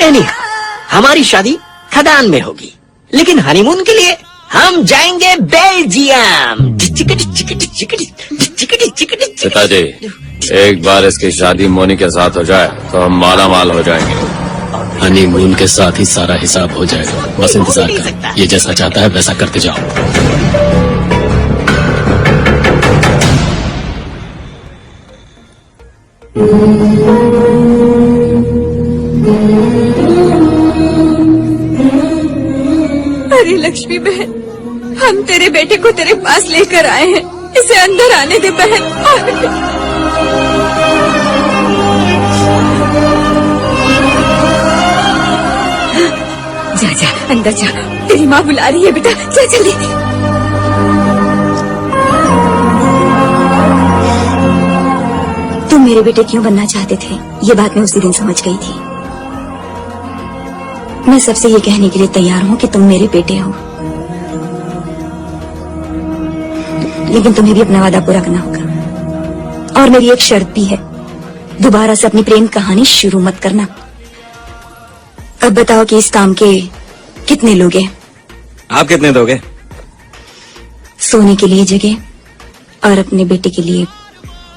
एनीहाउ, हमारी शादी खदान में होगी, लेकिन हनीमून के लिए हम जाएंगे बेल्जियम।
पिताजी, एक बार इसकी शादी मोनी के साथ हो जाए तो हम माला माल हो जाएंगे।
हनीमून के साथ ही सारा हिसाब हो जाएगा। बस इंतजार कर, ये जैसा चाहता है वैसा करते जाओ।
अरे लक्ष्मी बहन, हम तेरे बेटे को तेरे पास लेकर आए हैं, इसे अंदर आने दे बहन। जा जा अंदर जा, तेरी माँ बुला रही है बेटा, जा जल्दी। तुम मेरे बेटे क्यों बनना चाहते थे, ये बात मैं उसी दिन समझ गई थी। मैं सबसे ये कहने के लिए तैयार हूँ कि तुम मेरे बेटे हो, लेकिन तुम्हें भी अपना वादा पूरा करना होगा। और मेरी एक शर्त भी है, दोबारा से अपनी प्रेम कहानी शुरू मत करना। अब बताओ कि इस काम के कितने लोग हैं?
आप कितने दोगे?
सोने के लिए जगह और अपने बेटे के लिए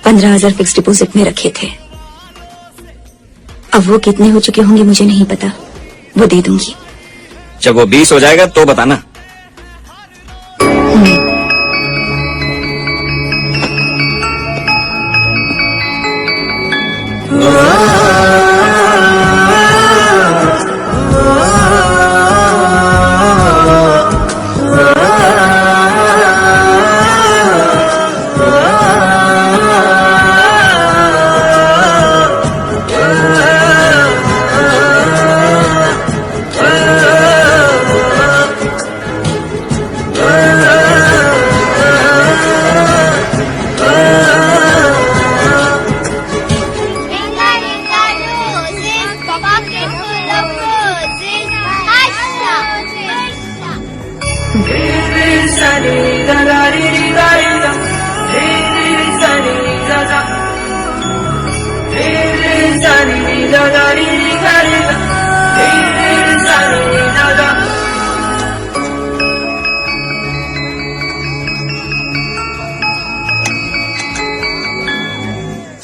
15,000 फिक्स डिपॉजिट में रखे थे। अब वो कितने हो चुके होंगे मुझे नहीं पता, वो दे दूंगी।
जब वो 20 हो जाएगा तो बताना।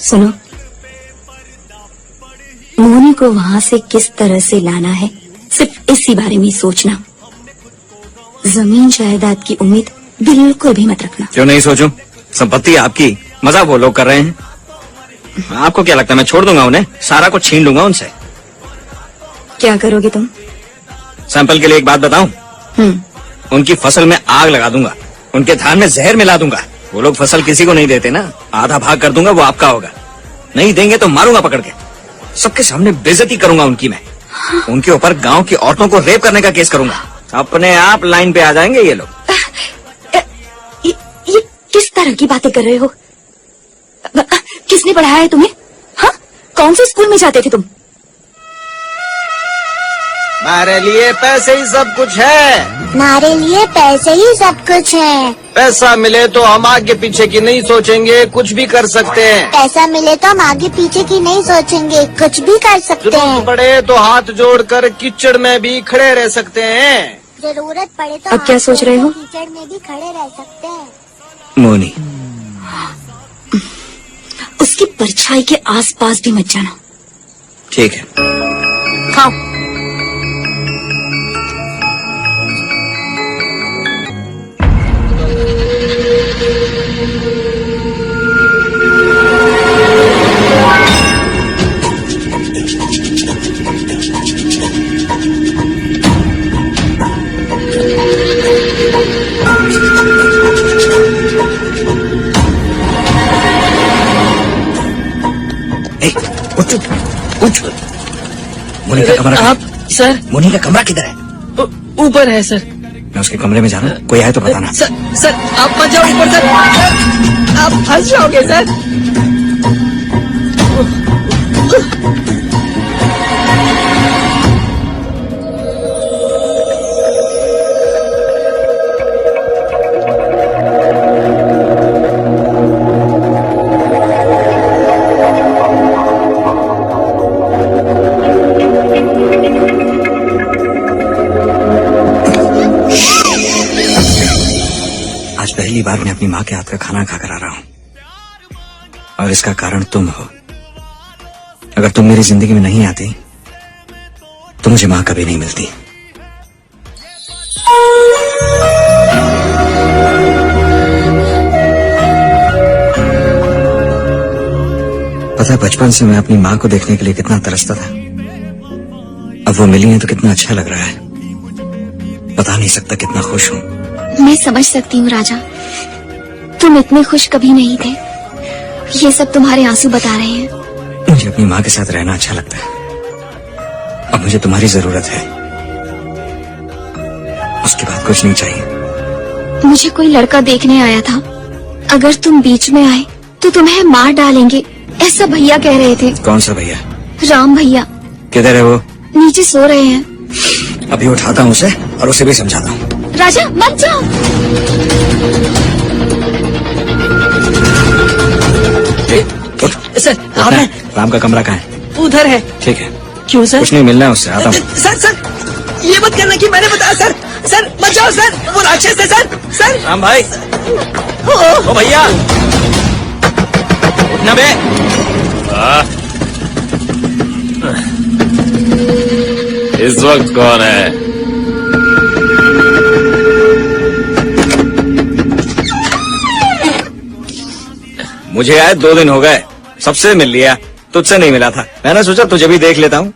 सुनो, मोनी को वहां से किस तरह से लाना है, सिर्फ इसी बारे में सोचना। जमीन जायदाद की उम्मीद बिल्कुल भी मत रखना।
क्यों नहीं सोचूं? संपत्ति आपकी, मजाक वो लोग कर रहे हैं। आपको क्या लगता है मैं छोड़ दूंगा उन्हें? सारा कुछ छीन लूंगा उनसे।
क्या करोगे तुम?
सैंपल के लिए एक बात बताऊं, उनकी फसल में आग लगा दूंगा, उनके धान में जहर मिला दूंगा। वो लोग फसल किसी को नहीं देते ना, आधा भाग कर दूंगा, वो आपका होगा। नहीं देंगे तो मारूंगा पकड़ के, सबके सामने बेइज्जती करूंगा उनकी मैं। उनके ऊपर गांव की औरतों को रेप करने का केस करूंगा। अपने आप लाइन पे आ जाएंगे ये लोग।
ये किस तरह की बातें कर रहे हो? किसने पढ़ाया है तुम्हें? हाँ, कौन से स्कूल में जाते थे तुम?
हमारे लिए पैसे ही सब कुछ है।
हमारे लिए पैसे ही सब कुछ है।
पैसा मिले तो हम आगे पीछे की नहीं सोचेंगे, कुछ भी कर सकते हैं।
पैसा मिले तो हम आगे पीछे की नहीं सोचेंगे, कुछ भी कर सकते
जरूरत
हैं।
पड़े तो हाथ जोड़कर कीचड़ में भी खड़े रह सकते हैं।
जरूरत पड़े तो
अब क्या
हाथ
सोच रहे हो?
जोड़कर कीचड़ में भी खड़े रह सकते हैं।
मोनी,
उसकी परछाई के आसपास भी मत जाना।
ठीक है।
खाओ।
उठ। मोनी का कमरा
आप सर?
मोनी का कमरा किधर है?
ऊपर है सर।
मैं उसके कमरे में जाना, कोई आए तो बताना।
सर आप मत जाओ ऊपर सर, आप फंस जाओगे सर।
आज पहली बार मैं अपनी माँ के हाथ का खाना खाकर आ रहा हूँ, और इसका कारण तुम हो। अगर तुम मेरी जिंदगी में नहीं आती तो मुझे माँ कभी नहीं मिलती। पता है, बचपन से मैं अपनी माँ को देखने के लिए कितना तरसता था। अब वो मिली है तो कितना अच्छा लग रहा है। बता नहीं सकता कितना खुश हूँ।
मैं समझ सकती हूँ राजा, तुम इतने खुश कभी नहीं थे। ये सब तुम्हारे आंसू बता रहे हैं।
मुझे अपनी माँ के साथ रहना अच्छा लगता है। अब मुझे तुम्हारी जरूरत है, उसके बाद कुछ नहीं चाहिए।
मुझे कोई लड़का देखने आया था, अगर तुम बीच में आए तो तुम्हें मार डालेंगे, ऐसा भैया कह रहे थे।
कौन सा भैया?
राम भैया।
किधर है वो?
नीचे सो रहे हैं।
अभी उठाता हूँ उसे और उसे भी समझाता हूँ।
राजा मत जाओ।
सर आपने
राम का कमरा कहाँ है?
उधर है।
ठीक है।
क्यों सर?
कुछ नहीं, मिलना है उससे, आता हूँ।
सर ये मत करना कि मैंने बताया सर। सर मत जाओ सर, वो राक्षस है सर। सर
राम भाई, ओ भैया, उठना बे।
इस वक्त कौन है?
मुझे आए 2 दिन हो गए, सबसे मिल लिया, तुझसे नहीं मिला था। मैंने सोचा तुझे भी देख लेता हूँ।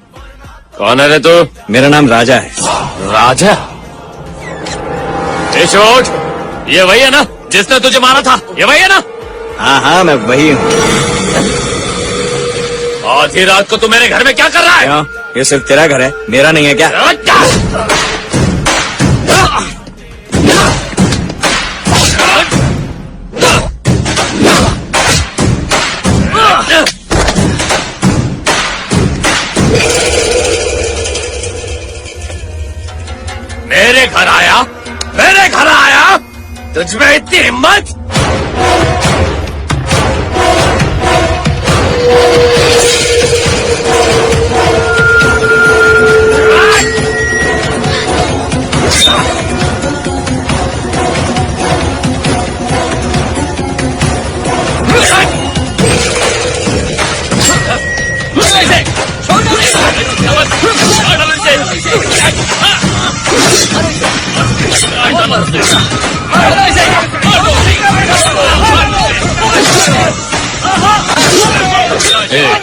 कौन है रे तू?
मेरा नाम राजा है।
राजा? ए छोट, ये वही है ना जिसने तुझे मारा था? ये वही है ना?
हाँ हाँ, मैं वही हूँ।
आधी रात को तू मेरे घर में क्या कर रहा है?
क्यों? ये सिर्फ तेरा घर है, मेरा नहीं है क्या?
मेरे घर आया, मेरे घर आया, तुझमें इतनी हिम्मत?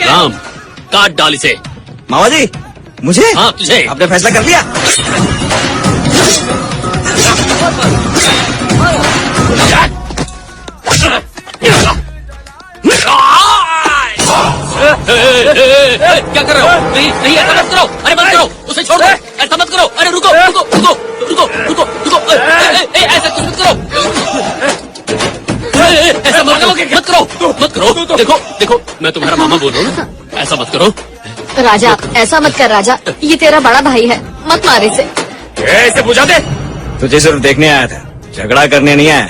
राम, काट डाल इसे।
मामा जी, मुझे?
हाँ तुझे।
आपने फैसला कर लिया?
क्या कर रहे हो? नहीं नहीं, ऐसा मत करो। अरे मत करो, उसे छोड़ दो। ऐसा मत करो। अरे रुको रुको रुको रुको रुको रुको, ऐसा कुछ मत करो। ऐसा मत करो, मत करो। देखो देखो, मैं तुम्हारा मामा बोल रहा हूँ ना, ऐसा मत करो।
राजा ऐसा मत कर राजा, ये तेरा बड़ा भाई है, मत मारे इसे।
इसे बुझा दे। तुझे सिर्फ देखने आया था, झगड़ा करने नहीं आया।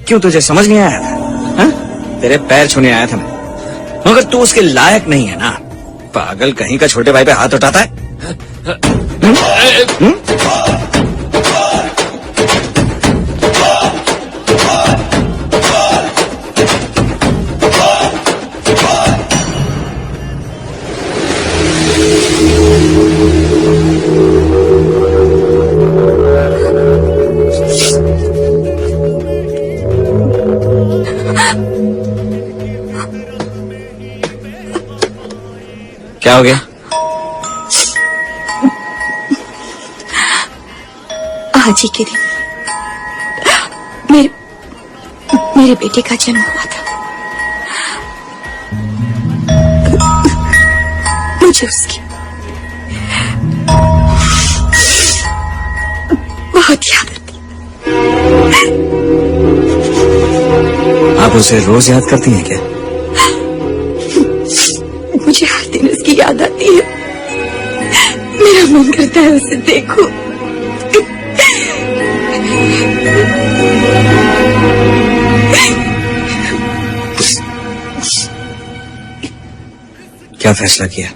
क्यों तुझे समझ नहीं आया था? हा? तेरे पैर छूने आया था मैं, मगर तू उसके लायक नहीं है ना। पागल कहीं का छोटे भाई पे हाथ उठाता है। क्या हो गया?
आज ही के दिन मेरे बेटे का जन्म हुआ था। मुझे उसकी बहुत याद आती।
आप उसे रोज याद करती हैं क्या?
मुझे हर दिन उसकी याद आती है। मेरा मन करता है उसे देखूं।
क्या फैसला किया?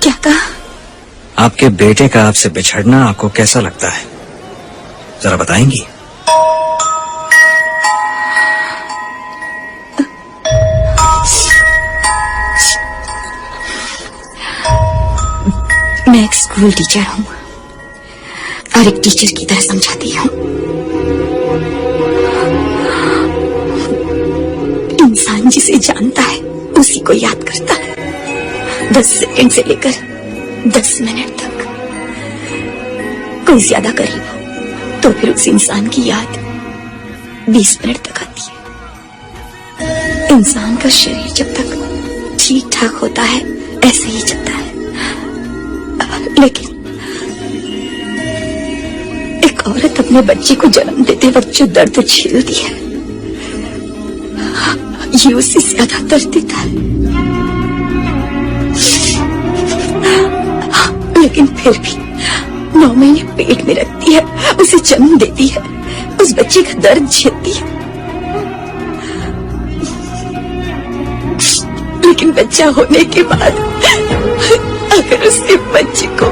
क्या था?
आपके बेटे का आपसे बिछड़ना आपको कैसा लगता है, जरा बताएंगी?
मैं एक स्कूल टीचर हूँ और एक टीचर की तरह समझाती हूँ। इंसान जिसे जानता है उसी को याद करता है। 10 सेकंड से लेकर 10 मिनट तक। कोई ज्यादा करीब हो तो फिर उस इंसान की याद 20 मिनट तक आती है। इंसान का शरीर जब तक ठीक ठाक होता है ऐसे ही चलता है, लेकिन एक औरत अपने बच्चे को जन्म देते वक्त जो दर्द झेलती है ये उससे ज्यादा दर्द देता है। लेकिन फिर भी 9 महीने पेट में रखती है, उसे जन्म देती है, उस बच्चे का दर्द झेलती है। लेकिन बच्चा होने के बाद अगर उसके बच्चे को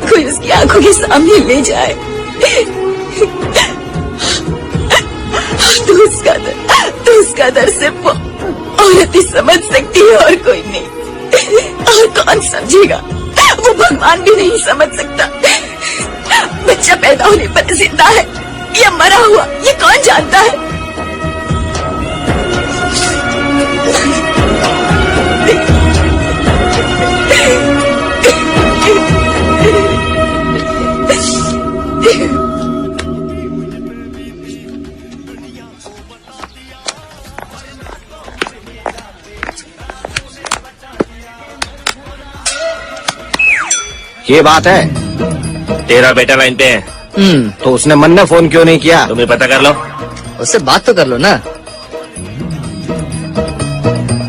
कोई उसकी आंखों के सामने ले जाए तो उसका दर्द सिर्फ वो औरत ही समझ सकती है और कोई नहीं। और कौन समझेगा? वो भगवान भी नहीं समझ सकता। बच्चा पैदा होने पर जिंदा है या मरा हुआ ये कौन जानता है?
ये बात है।
तेरा बेटा लाइन पे है।
तो उसने मन में फोन क्यों नहीं किया?
तुम्हें पता कर लो।
उससे बात तो कर लो ना।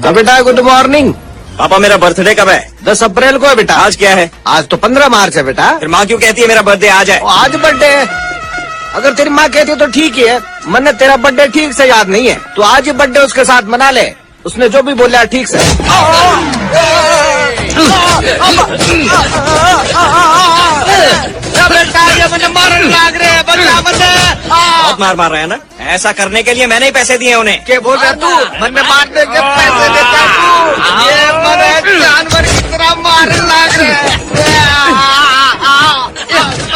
अब बेटा गुड मॉर्निंग।
पापा मेरा बर्थडे कब है?
10 अप्रैल को है बेटा।
आज क्या है?
आज तो 15 मार्च है बेटा।
फिर माँ क्यों कहती है मेरा बर्थडे आज है?
आज बर्थडे है। अगर तेरी माँ कहती है तो ठीक ही है। मैंने तेरा बर्थडे ठीक से याद नहीं है, तो आज ही बर्थडे उसके साथ मना ले। उसने जो भी बोला ठीक से।
बहुत मार मार रहे हैं ना। ऐसा करने के लिए मैंने ही पैसे दिए उन्हें।
क्या बोल रहा तू? मैंने मारने के पैसे देता तू? ये मेरे जानवर की तरह मारने लग रहे।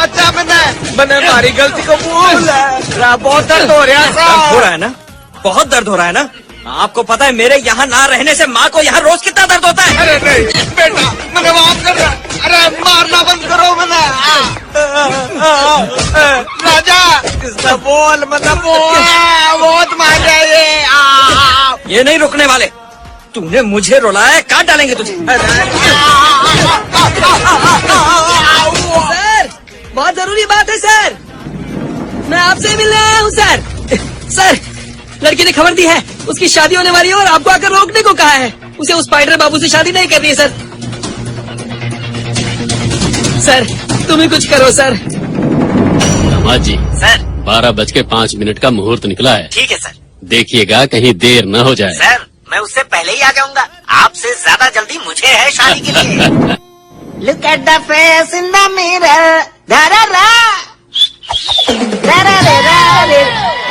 अच्छा मैंने हमारी गलती को भूल। बहुत दर्द हो रहा
दर्द हो रहा है ना? बहुत दर्द हो रहा है ना? आपको पता है मेरे यहाँ ना रहने से माँ को यहाँ रोज कितना दर्द होता है?
अरे नहीं बेटा, मैंने माफ कर। अरे मारना बंद करो मैंने। राजा किसका बोल मतलब बहुत मांगा
ये नहीं रुकने वाले। तूने मुझे रुलाया, काट डालेंगे तुझे।
सर बहुत जरूरी बात है सर, मैं आपसे मिलने आया हूँ सर। सर लड़की ने खबर दी है उसकी शादी होने वाली है और आपको आकर रोकने को कहा है। उसे उस स्पाइडर बाबू से शादी नहीं करनी है सर। सर तुम ही कुछ करो सर।
दामाद जी
सर
12:05 का मुहूर्त निकला है।
ठीक है सर।
देखिएगा कहीं देर न हो जाए।
सर मैं उससे पहले ही आ जाऊंगा। आपसे ज्यादा जल्दी मुझे है शादी के लिए। Look at the face in the mirror.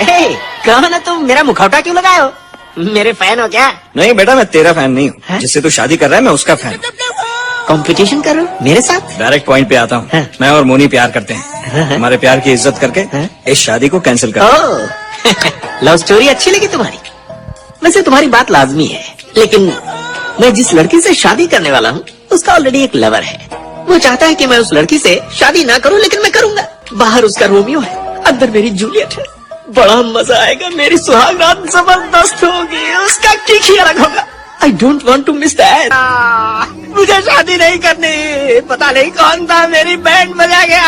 Hey, कौन है तुम? मेरा मुखौटा क्यों लगाए हो? मेरे फैन हो क्या?
नहीं बेटा, मैं तेरा फैन नहीं हूँ। जिससे तू शादी कर रहा है मैं उसका फैन।
कंपटीशन करो मेरे साथ?
डायरेक्ट पॉइंट पे आता हूँ। मैं और मोनी प्यार करते हैं। हमारे प्यार की इज्जत करके इस शादी को कैंसिल कर।
लव स्टोरी अच्छी लगी तुम्हारी? वैसे तुम्हारी बात लाजमी है, लेकिन मैं जिस लड़की से शादी करने वाला हूँ उसका ऑलरेडी एक लवर है। वो चाहता है कि मैं उस लड़की से शादी ना करूँ, लेकिन मैं करूंगा। बाहर उसका रोमियो है, अंदर मेरी जूलियट है। बड़ा मजा आएगा, मेरी सुहाग रात जबरदस्त होगी, उसका किक ही अलग होगा। I don't want to miss that. मुझे शादी नहीं करनी। पता नहीं कौन था, मेरी बैंड बजा गया।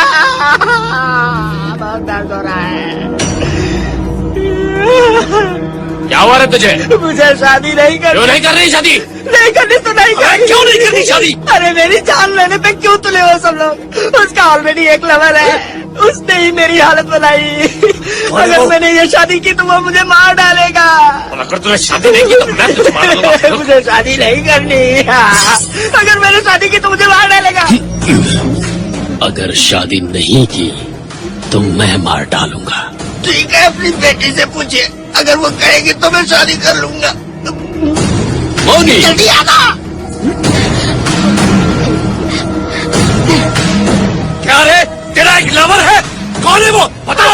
बहुत दर्द हो रहा है।
क्या हुआ रे तुझे?
मुझे शादी नहीं करनी।
क्यों नहीं कर रही शादी?
नहीं करनी तो नहीं करनी।
क्यों नहीं करनी शादी?
अरे मेरी जान लेने पे क्यों तुले हो सब लोग? उसका ऑलरेडी एक लवर है, उसने ही मेरी हालत बनाई। अगर मैंने ये शादी की तो वो मुझे मार डालेगा।
अगर तूने शादी नहीं की तो मैं तुझे मार दूंगा।
मुझे शादी नहीं करनी। अगर मैंने शादी की तो मुझे मार डालेगा।
अगर शादी नहीं की तो मैं मार डालूंगा।
ठीक है, अपनी बेटी से पूछिए, अगर वो कहेगी तो मैं शादी कर लूंगा।
मोनी
जल्दी आना।
क्या रे, तेरा एक लवर है? कौन है वो? बता।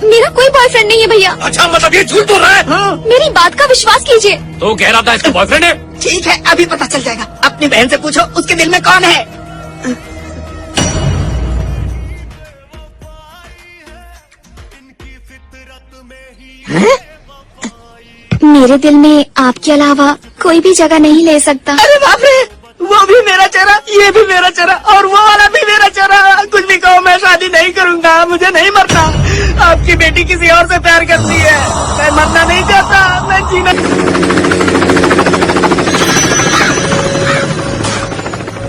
मेरा कोई बॉयफ्रेंड नहीं है भैया।
अच्छा, मतलब ये झूठ बोल रहा है?
मेरी बात का विश्वास कीजिए।
तो कह रहा था इसका बॉयफ्रेंड है।
ठीक है, अभी पता चल जाएगा। अपनी बहन से पूछो उसके दिल में कौन है।
मेरे दिल में आपके अलावा कोई भी जगह नहीं ले सकता।
अरे बाप रे, वो भी मेरा चेहरा, ये भी मेरा चेहरा और वो वाला भी मेरा चेहरा। कुछ भी कहो, मैं शादी नहीं करूंगा। मुझे नहीं मरना। आपकी बेटी किसी और से प्यार करती है, मैं मरना नहीं चाहता। मैं जीना।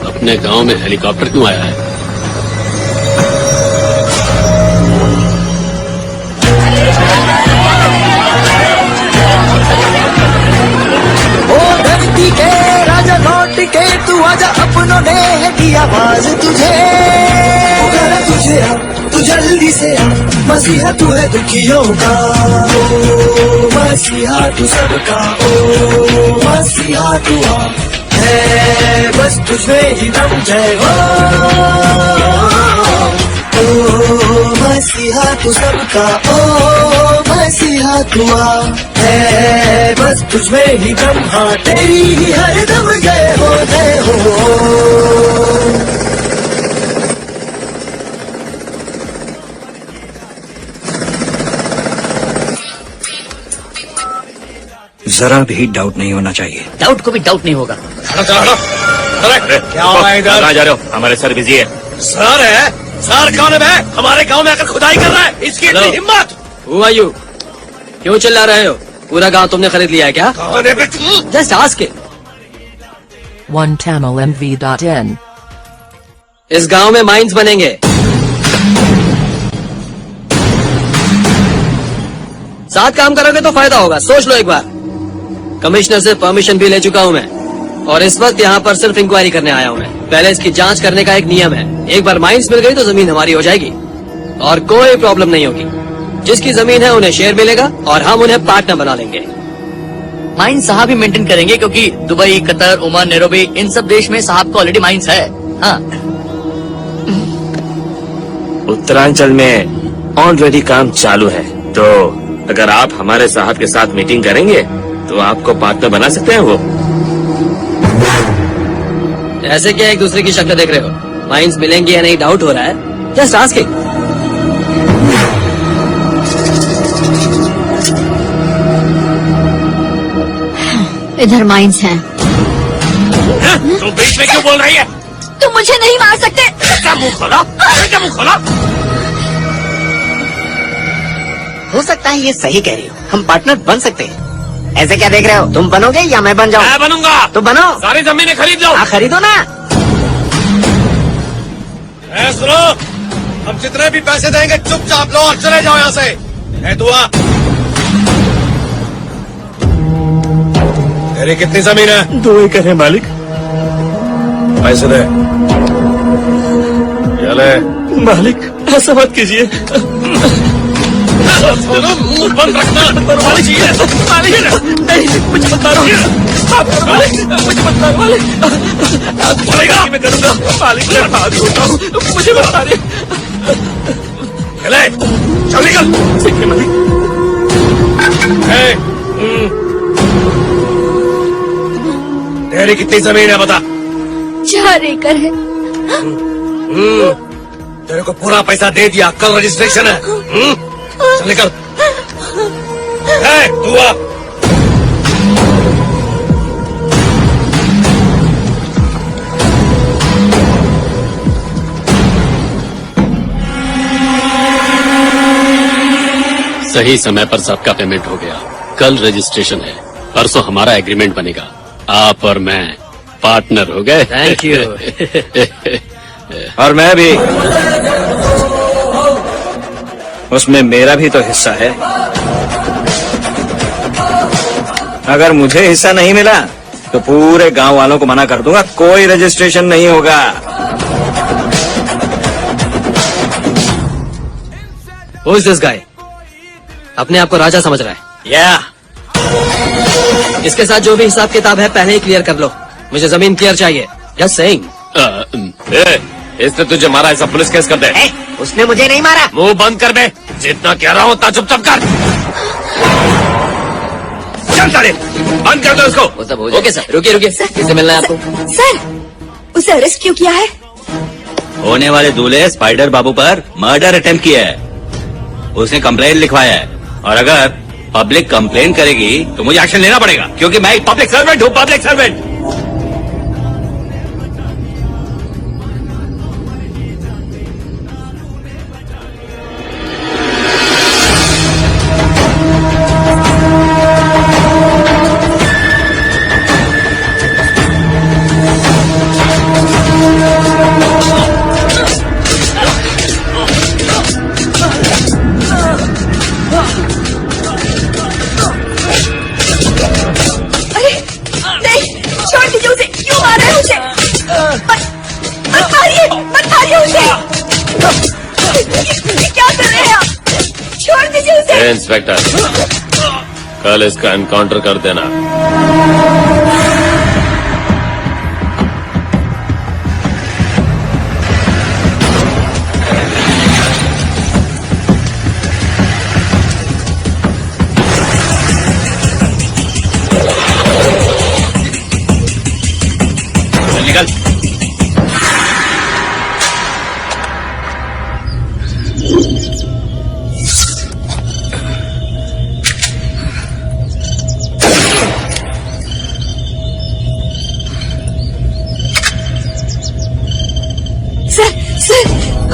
अपने गांव में हेलीकॉप्टर क्यों आया है?
धरती के राजा लौट के तू आजा, अपनों ने है दी आवाज तुझे। तुझे आ, तू जल्दी से आ, मसीहा तू है दुखियों का। ओ मसीहा तू सबका, ओ मसीहा तू आ, है बस तुझमें ही दम जय हो। ओ मसीहा तू सबका, ओ मसीहा तू आ, है बस तुझमें ही दम। हाँ तेरी ही हर दम जय हो, जय हो।
जरा भी डाउट नहीं होना चाहिए।
डाउट को भी डाउट नहीं होगा।
क्या हुआ इधर?
कहाँ जा रहे हो? हमारे सर बिजी है।
सर है? सर कौन है बे? हमारे गांव में आकर खुदाई कर रहा है, इसकी इतनी हिम्मत?
Who are you? क्यों चिल्ला रहे हो? पूरा गांव तुमने खरीद लिया है क्या?
कौन है बे?
Just ask it.
OneTamilMV.in
इस गांव में माइंस बनेंगे। साथ काम करोगे तो फायदा होगा, सोच लो एक बार। कमिश्नर से परमिशन भी ले चुका हूं मैं, और इस वक्त यहाँ पर सिर्फ इंक्वायरी करने आया हूं मैं। पहले इसकी जांच करने का एक नियम है। एक बार माइंस मिल गई तो जमीन हमारी हो जाएगी और कोई प्रॉब्लम नहीं होगी। जिसकी जमीन है उन्हें शेयर मिलेगा और हम उन्हें पार्टनर बना लेंगे।
माइंस साहब ही मेंटेन करेंगे, क्योंकि दुबई, कतर, ओमान, नैरोबी, इन सब देश में साहब को ऑलरेडी माइंस है। हाँ,
उत्तरांचल में ऑलरेडी काम चालू है, तो अगर आप हमारे साहब के साथ मीटिंग करेंगे तो आपको पार्टनर बना सकते हैं वो।
ऐसे क्या एक दूसरे की शक्ल देख रहे हो? माइंस मिलेंगी या नहीं डाउट हो रहा है? Just ask it.
इधर माइंस हैं।
तुम बीच में क्यों बोल रही है?
तुम मुझे नहीं मार सकते।
क्या मुंह खोला? क्या मुंह खोला?
हो सकता है ये सही कह रही हो, हम पार्टनर बन सकते हैं। ऐसे क्या देख रहे हो? तुम बनोगे या मैं बन जाऊँ?
मैं बनूंगा।
तो बनो।
सारी जमीनें खरीद लो।
हाँ, खरीदो ना।
सुनो, हम जितने भी पैसे देंगे चुपचाप लो और चले जाओ यहाँ से। ए दुआ, तेरी कितनी जमीन है?
2 एकड़ है मालिक।
पैसे दे। चले।
मालिक ऐसा मत कीजिए।
मुंह बंद रखना।
मालिक जी, मालिक नहीं, मुझे मत मारो। मालिक मुझे मत मारो। मालिक
चलेगा?
मैं करूँगा। मालिक मैं भाग होता हूँ, मुझे मत मारे।
चले, चल निकल।
ठीक है मालिक।
तेरी कितनी जमीन है बता?
4 एकड़ है।
तेरे को पूरा पैसा दे दिया, कल रजिस्ट्रेशन है। चल निकल। दुआ,
सही समय पर सबका पेमेंट हो गया। कल रजिस्ट्रेशन है, परसों हमारा एग्रीमेंट बनेगा। आप और मैं पार्टनर हो गए।
Thank you.
और मैं भी। उसमें मेरा भी तो हिस्सा है। अगर मुझे हिस्सा नहीं मिला तो पूरे गांव वालों को मना कर दूंगा, कोई रजिस्ट्रेशन नहीं होगा।
Who is this guy? अपने आप को राजा समझ रहा है।
या
इसके साथ जो भी हिसाब किताब है पहले ही क्लियर कर लो। मुझे जमीन क्लियर चाहिए। Just saying.
इसने तुझे मारा, ऐसा पुलिस केस कर दे।
उसने मुझे नहीं मारा।
मुंह बंद कर बे। जितना कह रहा हूँ उतना चुपचाप कर। चल सारे, बंद कर दो उसको।
वो सब हो जाए। ओके सर, रुकिए रुकिए, किससे मिलना है आपको?
सर, उसे अरेस्ट क्यों किया है?
होने वाले दूल्हे स्पाइडर बाबू पर मर्डर अटेम्प्ट किया है। उसने कंप्लेंट लिखवाया है और अगर पब्लिक कंप्लेन करेगी तो मुझे एक्शन लेना पड़ेगा, क्योंकि मैं एक पब्लिक सर्वेंट हूँ। Public servant.
इंस्पेक्टर, कल इसका एनकाउंटर कर देना।
निकल।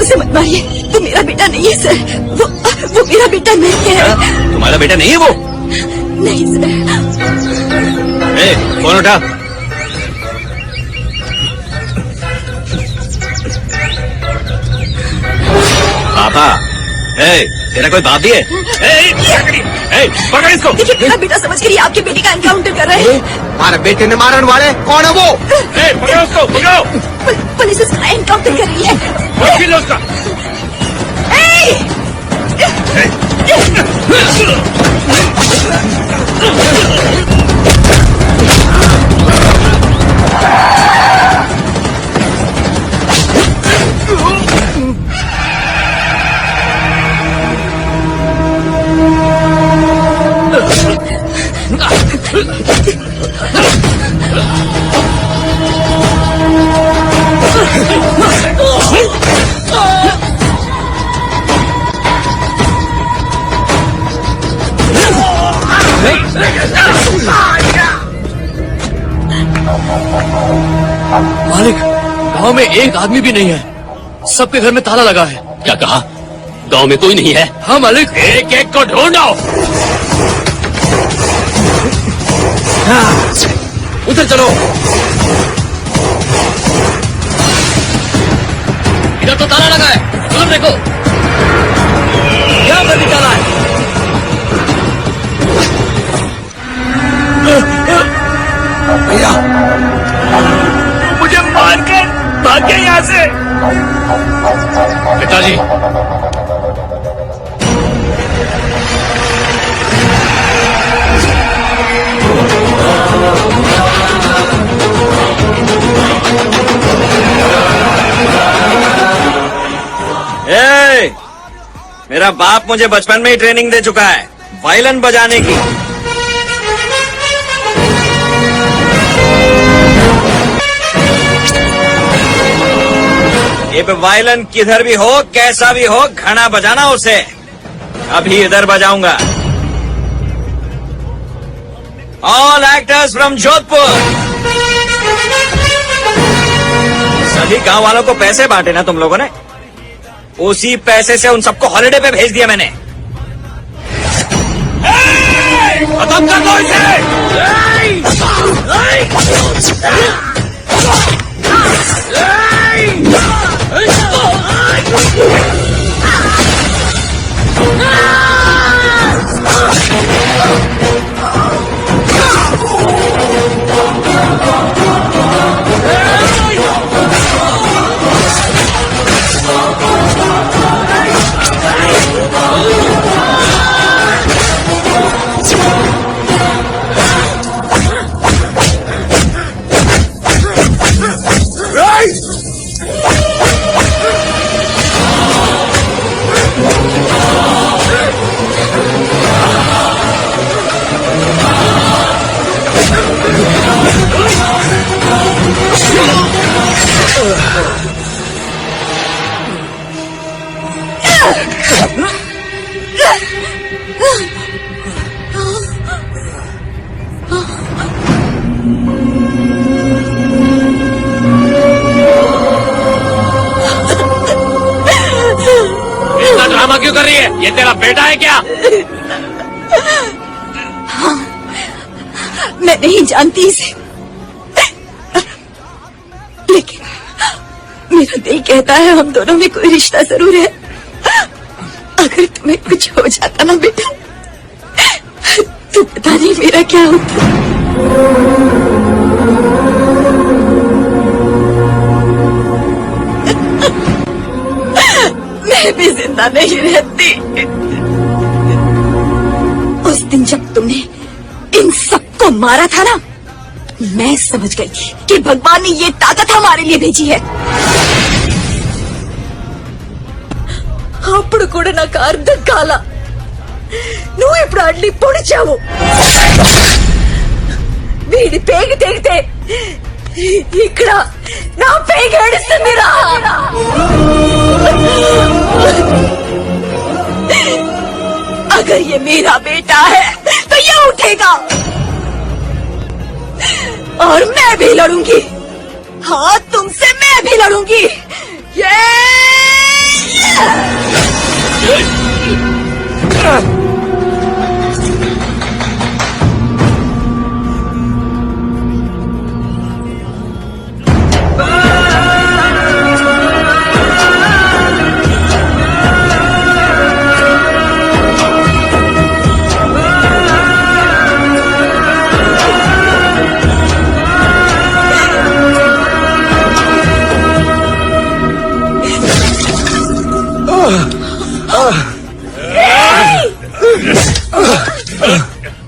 उसे मत मारिए, वो मेरा बेटा नहीं है सर। वो मेरा बेटा नहीं है।
तुम्हारा बेटा नहीं है वो?
नहीं सर।
फोन उठा। पापा, तेरा कोई बाप भी है? पकड़ इसको।
देखिए, मेरा बेटा समझ कर ये आपके बेटे का एनकाउंटर कर रहे हैं।
हमारे बेटे ने मारने वाले कौन है वो?
पकड़ो उसको, पकड़ो।
पुलिस उसका एनकाउंटर कर रही है।
उसका।
मालिक, गांव में एक आदमी भी नहीं है। सबके घर में ताला लगा है। क्या कहा? गांव में कोई नहीं है? हाँ मालिक। एक एक को ढूंढो। उधर चलो। इधर तो ताला लगा है। देखो,
यहाँ पर निकाला है।
भैया
मुझे मारकर भाग गया यहाँ से।
पिताजी
ए, मेरा बाप मुझे बचपन में ही ट्रेनिंग दे चुका है वायलिन बजाने की। ये वायलिन किधर भी हो, कैसा भी हो, घना बजाना उसे। अभी इधर बजाऊंगा। All actors from Jodhpur. सभी गांव वालों को पैसे बांटे ना तुम लोगों ने, उसी पैसे से उन सबको हॉलिडे पे भेज दिया मैंने। खत्म कर दो
इतना ड्रामा क्यों कर रही है? ये तेरा बेटा है क्या?
हाँ, मैं नहीं जानती इसे, लेकिन मेरा दिल कहता है हम दोनों में कोई रिश्ता जरूर है। अगर तुम्हें कुछ हो जाता ना बेटा, तो पता नहीं मेरा क्या होता। मैं भी जिंदा नहीं रहती। उस दिन जब तुमने इन सबको मारा था ना, मैं समझ गई थी कि भगवान ने ये ताकत हमारे लिए भेजी है। అప్పుడు కూడా నాకు అర్థం కాల, నువ్వు ఇప్పుడు అడ్లీ పొడిచావు. వీడి పేగి తెగితే ఇక్కడ నా పేగి ఏడుస్తుందిరా. अगर ये मेरा बेटा है तो ये उठेगा और मैं भी लड़ूंगी। हाँ, तुमसे मैं भी लड़ूंगी। ये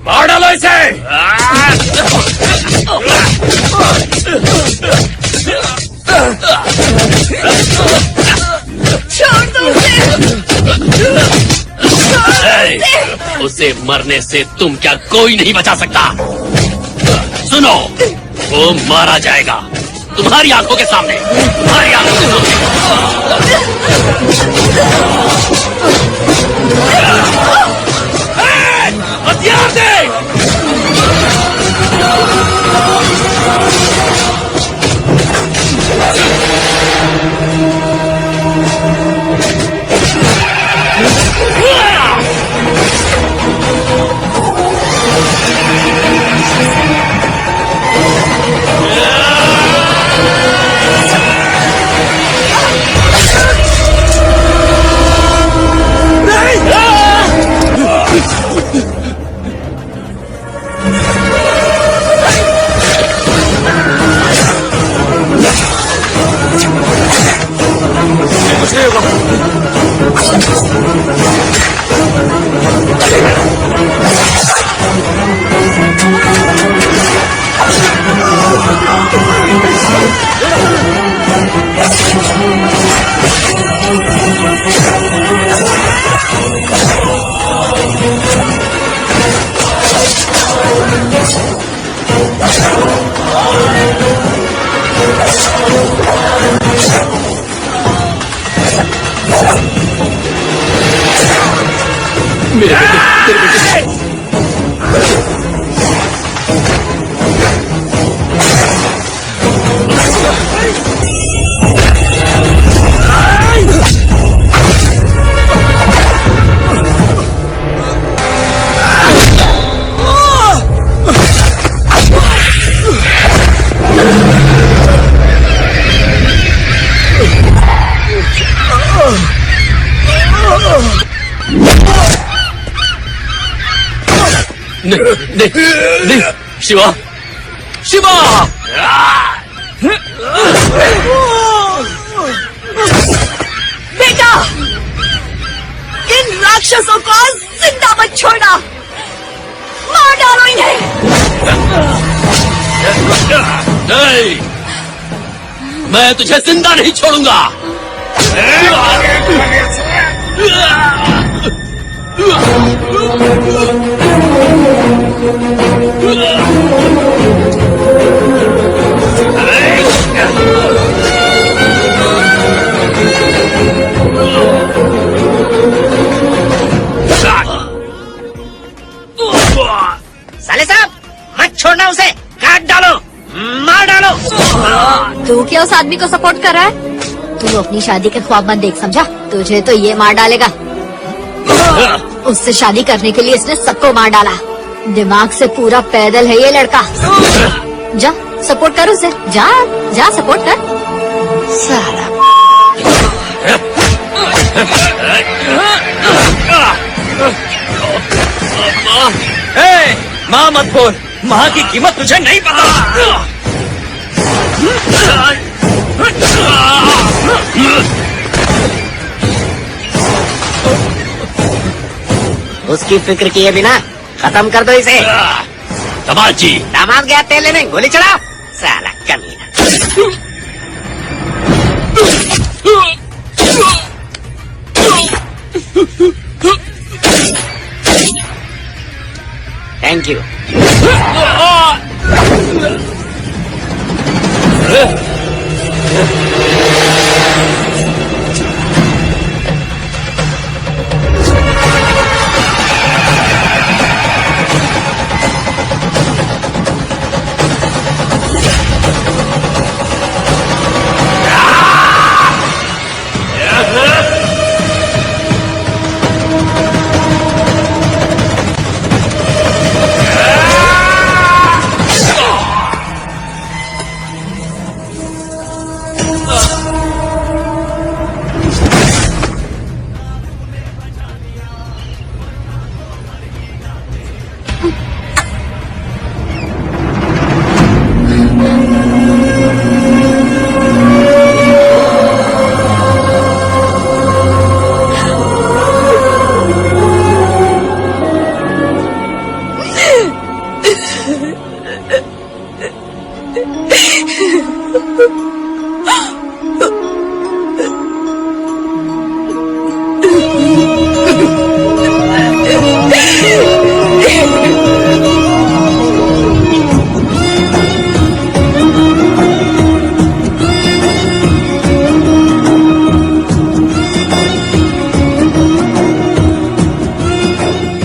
मार डालो इसे।
छोड़ दो
उसे मरने से तुम क्या कोई नहीं बचा सकता। सुनो, वो मारा जाएगा तुम्हारी आंखों के सामने, तुम्हारी आंखों के सामने। हथियार दे। मेरे बेटे, तेरे बेटे। नहीं, शिवा, शिवा!
बेटा, इन राक्षसों को जिंदा मत छोड़ना, मार डालो इन्हें।
नहीं, मैं तुझे जिंदा नहीं छोड़ूंगा।
साले साहब, मत छोड़ना उसे, काट डालो, मार डालो।
तू क्या उस आदमी को सपोर्ट कर रहा है? तू अपनी शादी के ख्वाब मत देख, समझा? तुझे तो ये मार डालेगा। उससे शादी करने के लिए इसने सबको मार डाला। दिमाग से पूरा पैदल है ये लड़का। जा सपोर्ट कर उसे, जा जा सपोर्ट कर। साला
माँ मत बोल, माँ की कीमत तुझे नहीं पता।
उसकी फिक्र किए बिना खत्म कर दो इसे।
दामाद जी,
दामाद गया तेल लेने, गोली चढ़ाओ। साला कमीना। Thank you.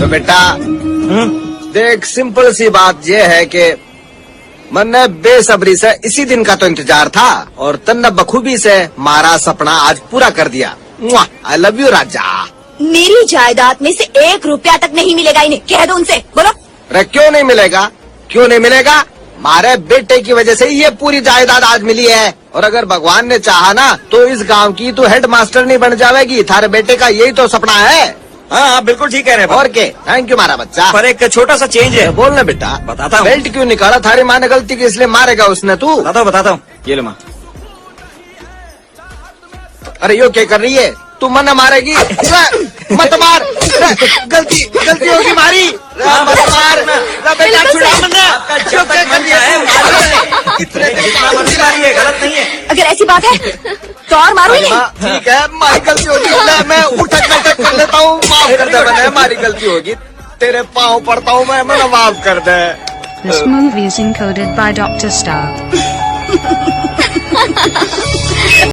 बेटा देख, सिंपल सी बात यह है कि मन ने बेसब्री से इसी दिन का तो इंतजार था और तन्ने बखूबी से मारा सपना आज पूरा कर दिया। आई लव यू राजा।
मेरी जायदाद में से 1 रुपया तक नहीं मिलेगा इन्हें, कह दो उनसे। बोलो।
अरे क्यों नहीं मिलेगा, क्यों नहीं मिलेगा? मारे बेटे की वजह से ये पूरी जायदाद आज मिली है। और अगर भगवान ने चाहा ना तो इस गांव की तो हेड मास्टर नहीं बन जाएगी। थारे बेटे का यही तो सपना है।
हाँ बिल्कुल ठीक कह रहे हैं।
और के थैंक यू मारा बच्चा।
पर एक छोटा सा चेंज है।
बोलना बेटा।
बताता हूँ।
बेल्ट क्यों निकाला? थारी माँ ने गलती की इसलिए मारेगा उसने तू?
बताता हूँ। ये लो माँ।
अरे यो क्या कर रही है तू? मन मारेगी? मत मार, गलती होगी मारी। मत मार बेटा, छुड़ा मन्ना। क्यों क्या कर दिया है?
गलत नहीं है।
अगर ऐसी बात है तो और मारो इन्हें।
ठीक है, मारी गलती होगी, मैं उठक बैठक कर लेता हूँ। माफ कर दे मैंने, हमारी गलती होगी। तेरे पाँव पड़ता हूँ मैं, माफ कर दे।
This movie is encoded by Dr. Star.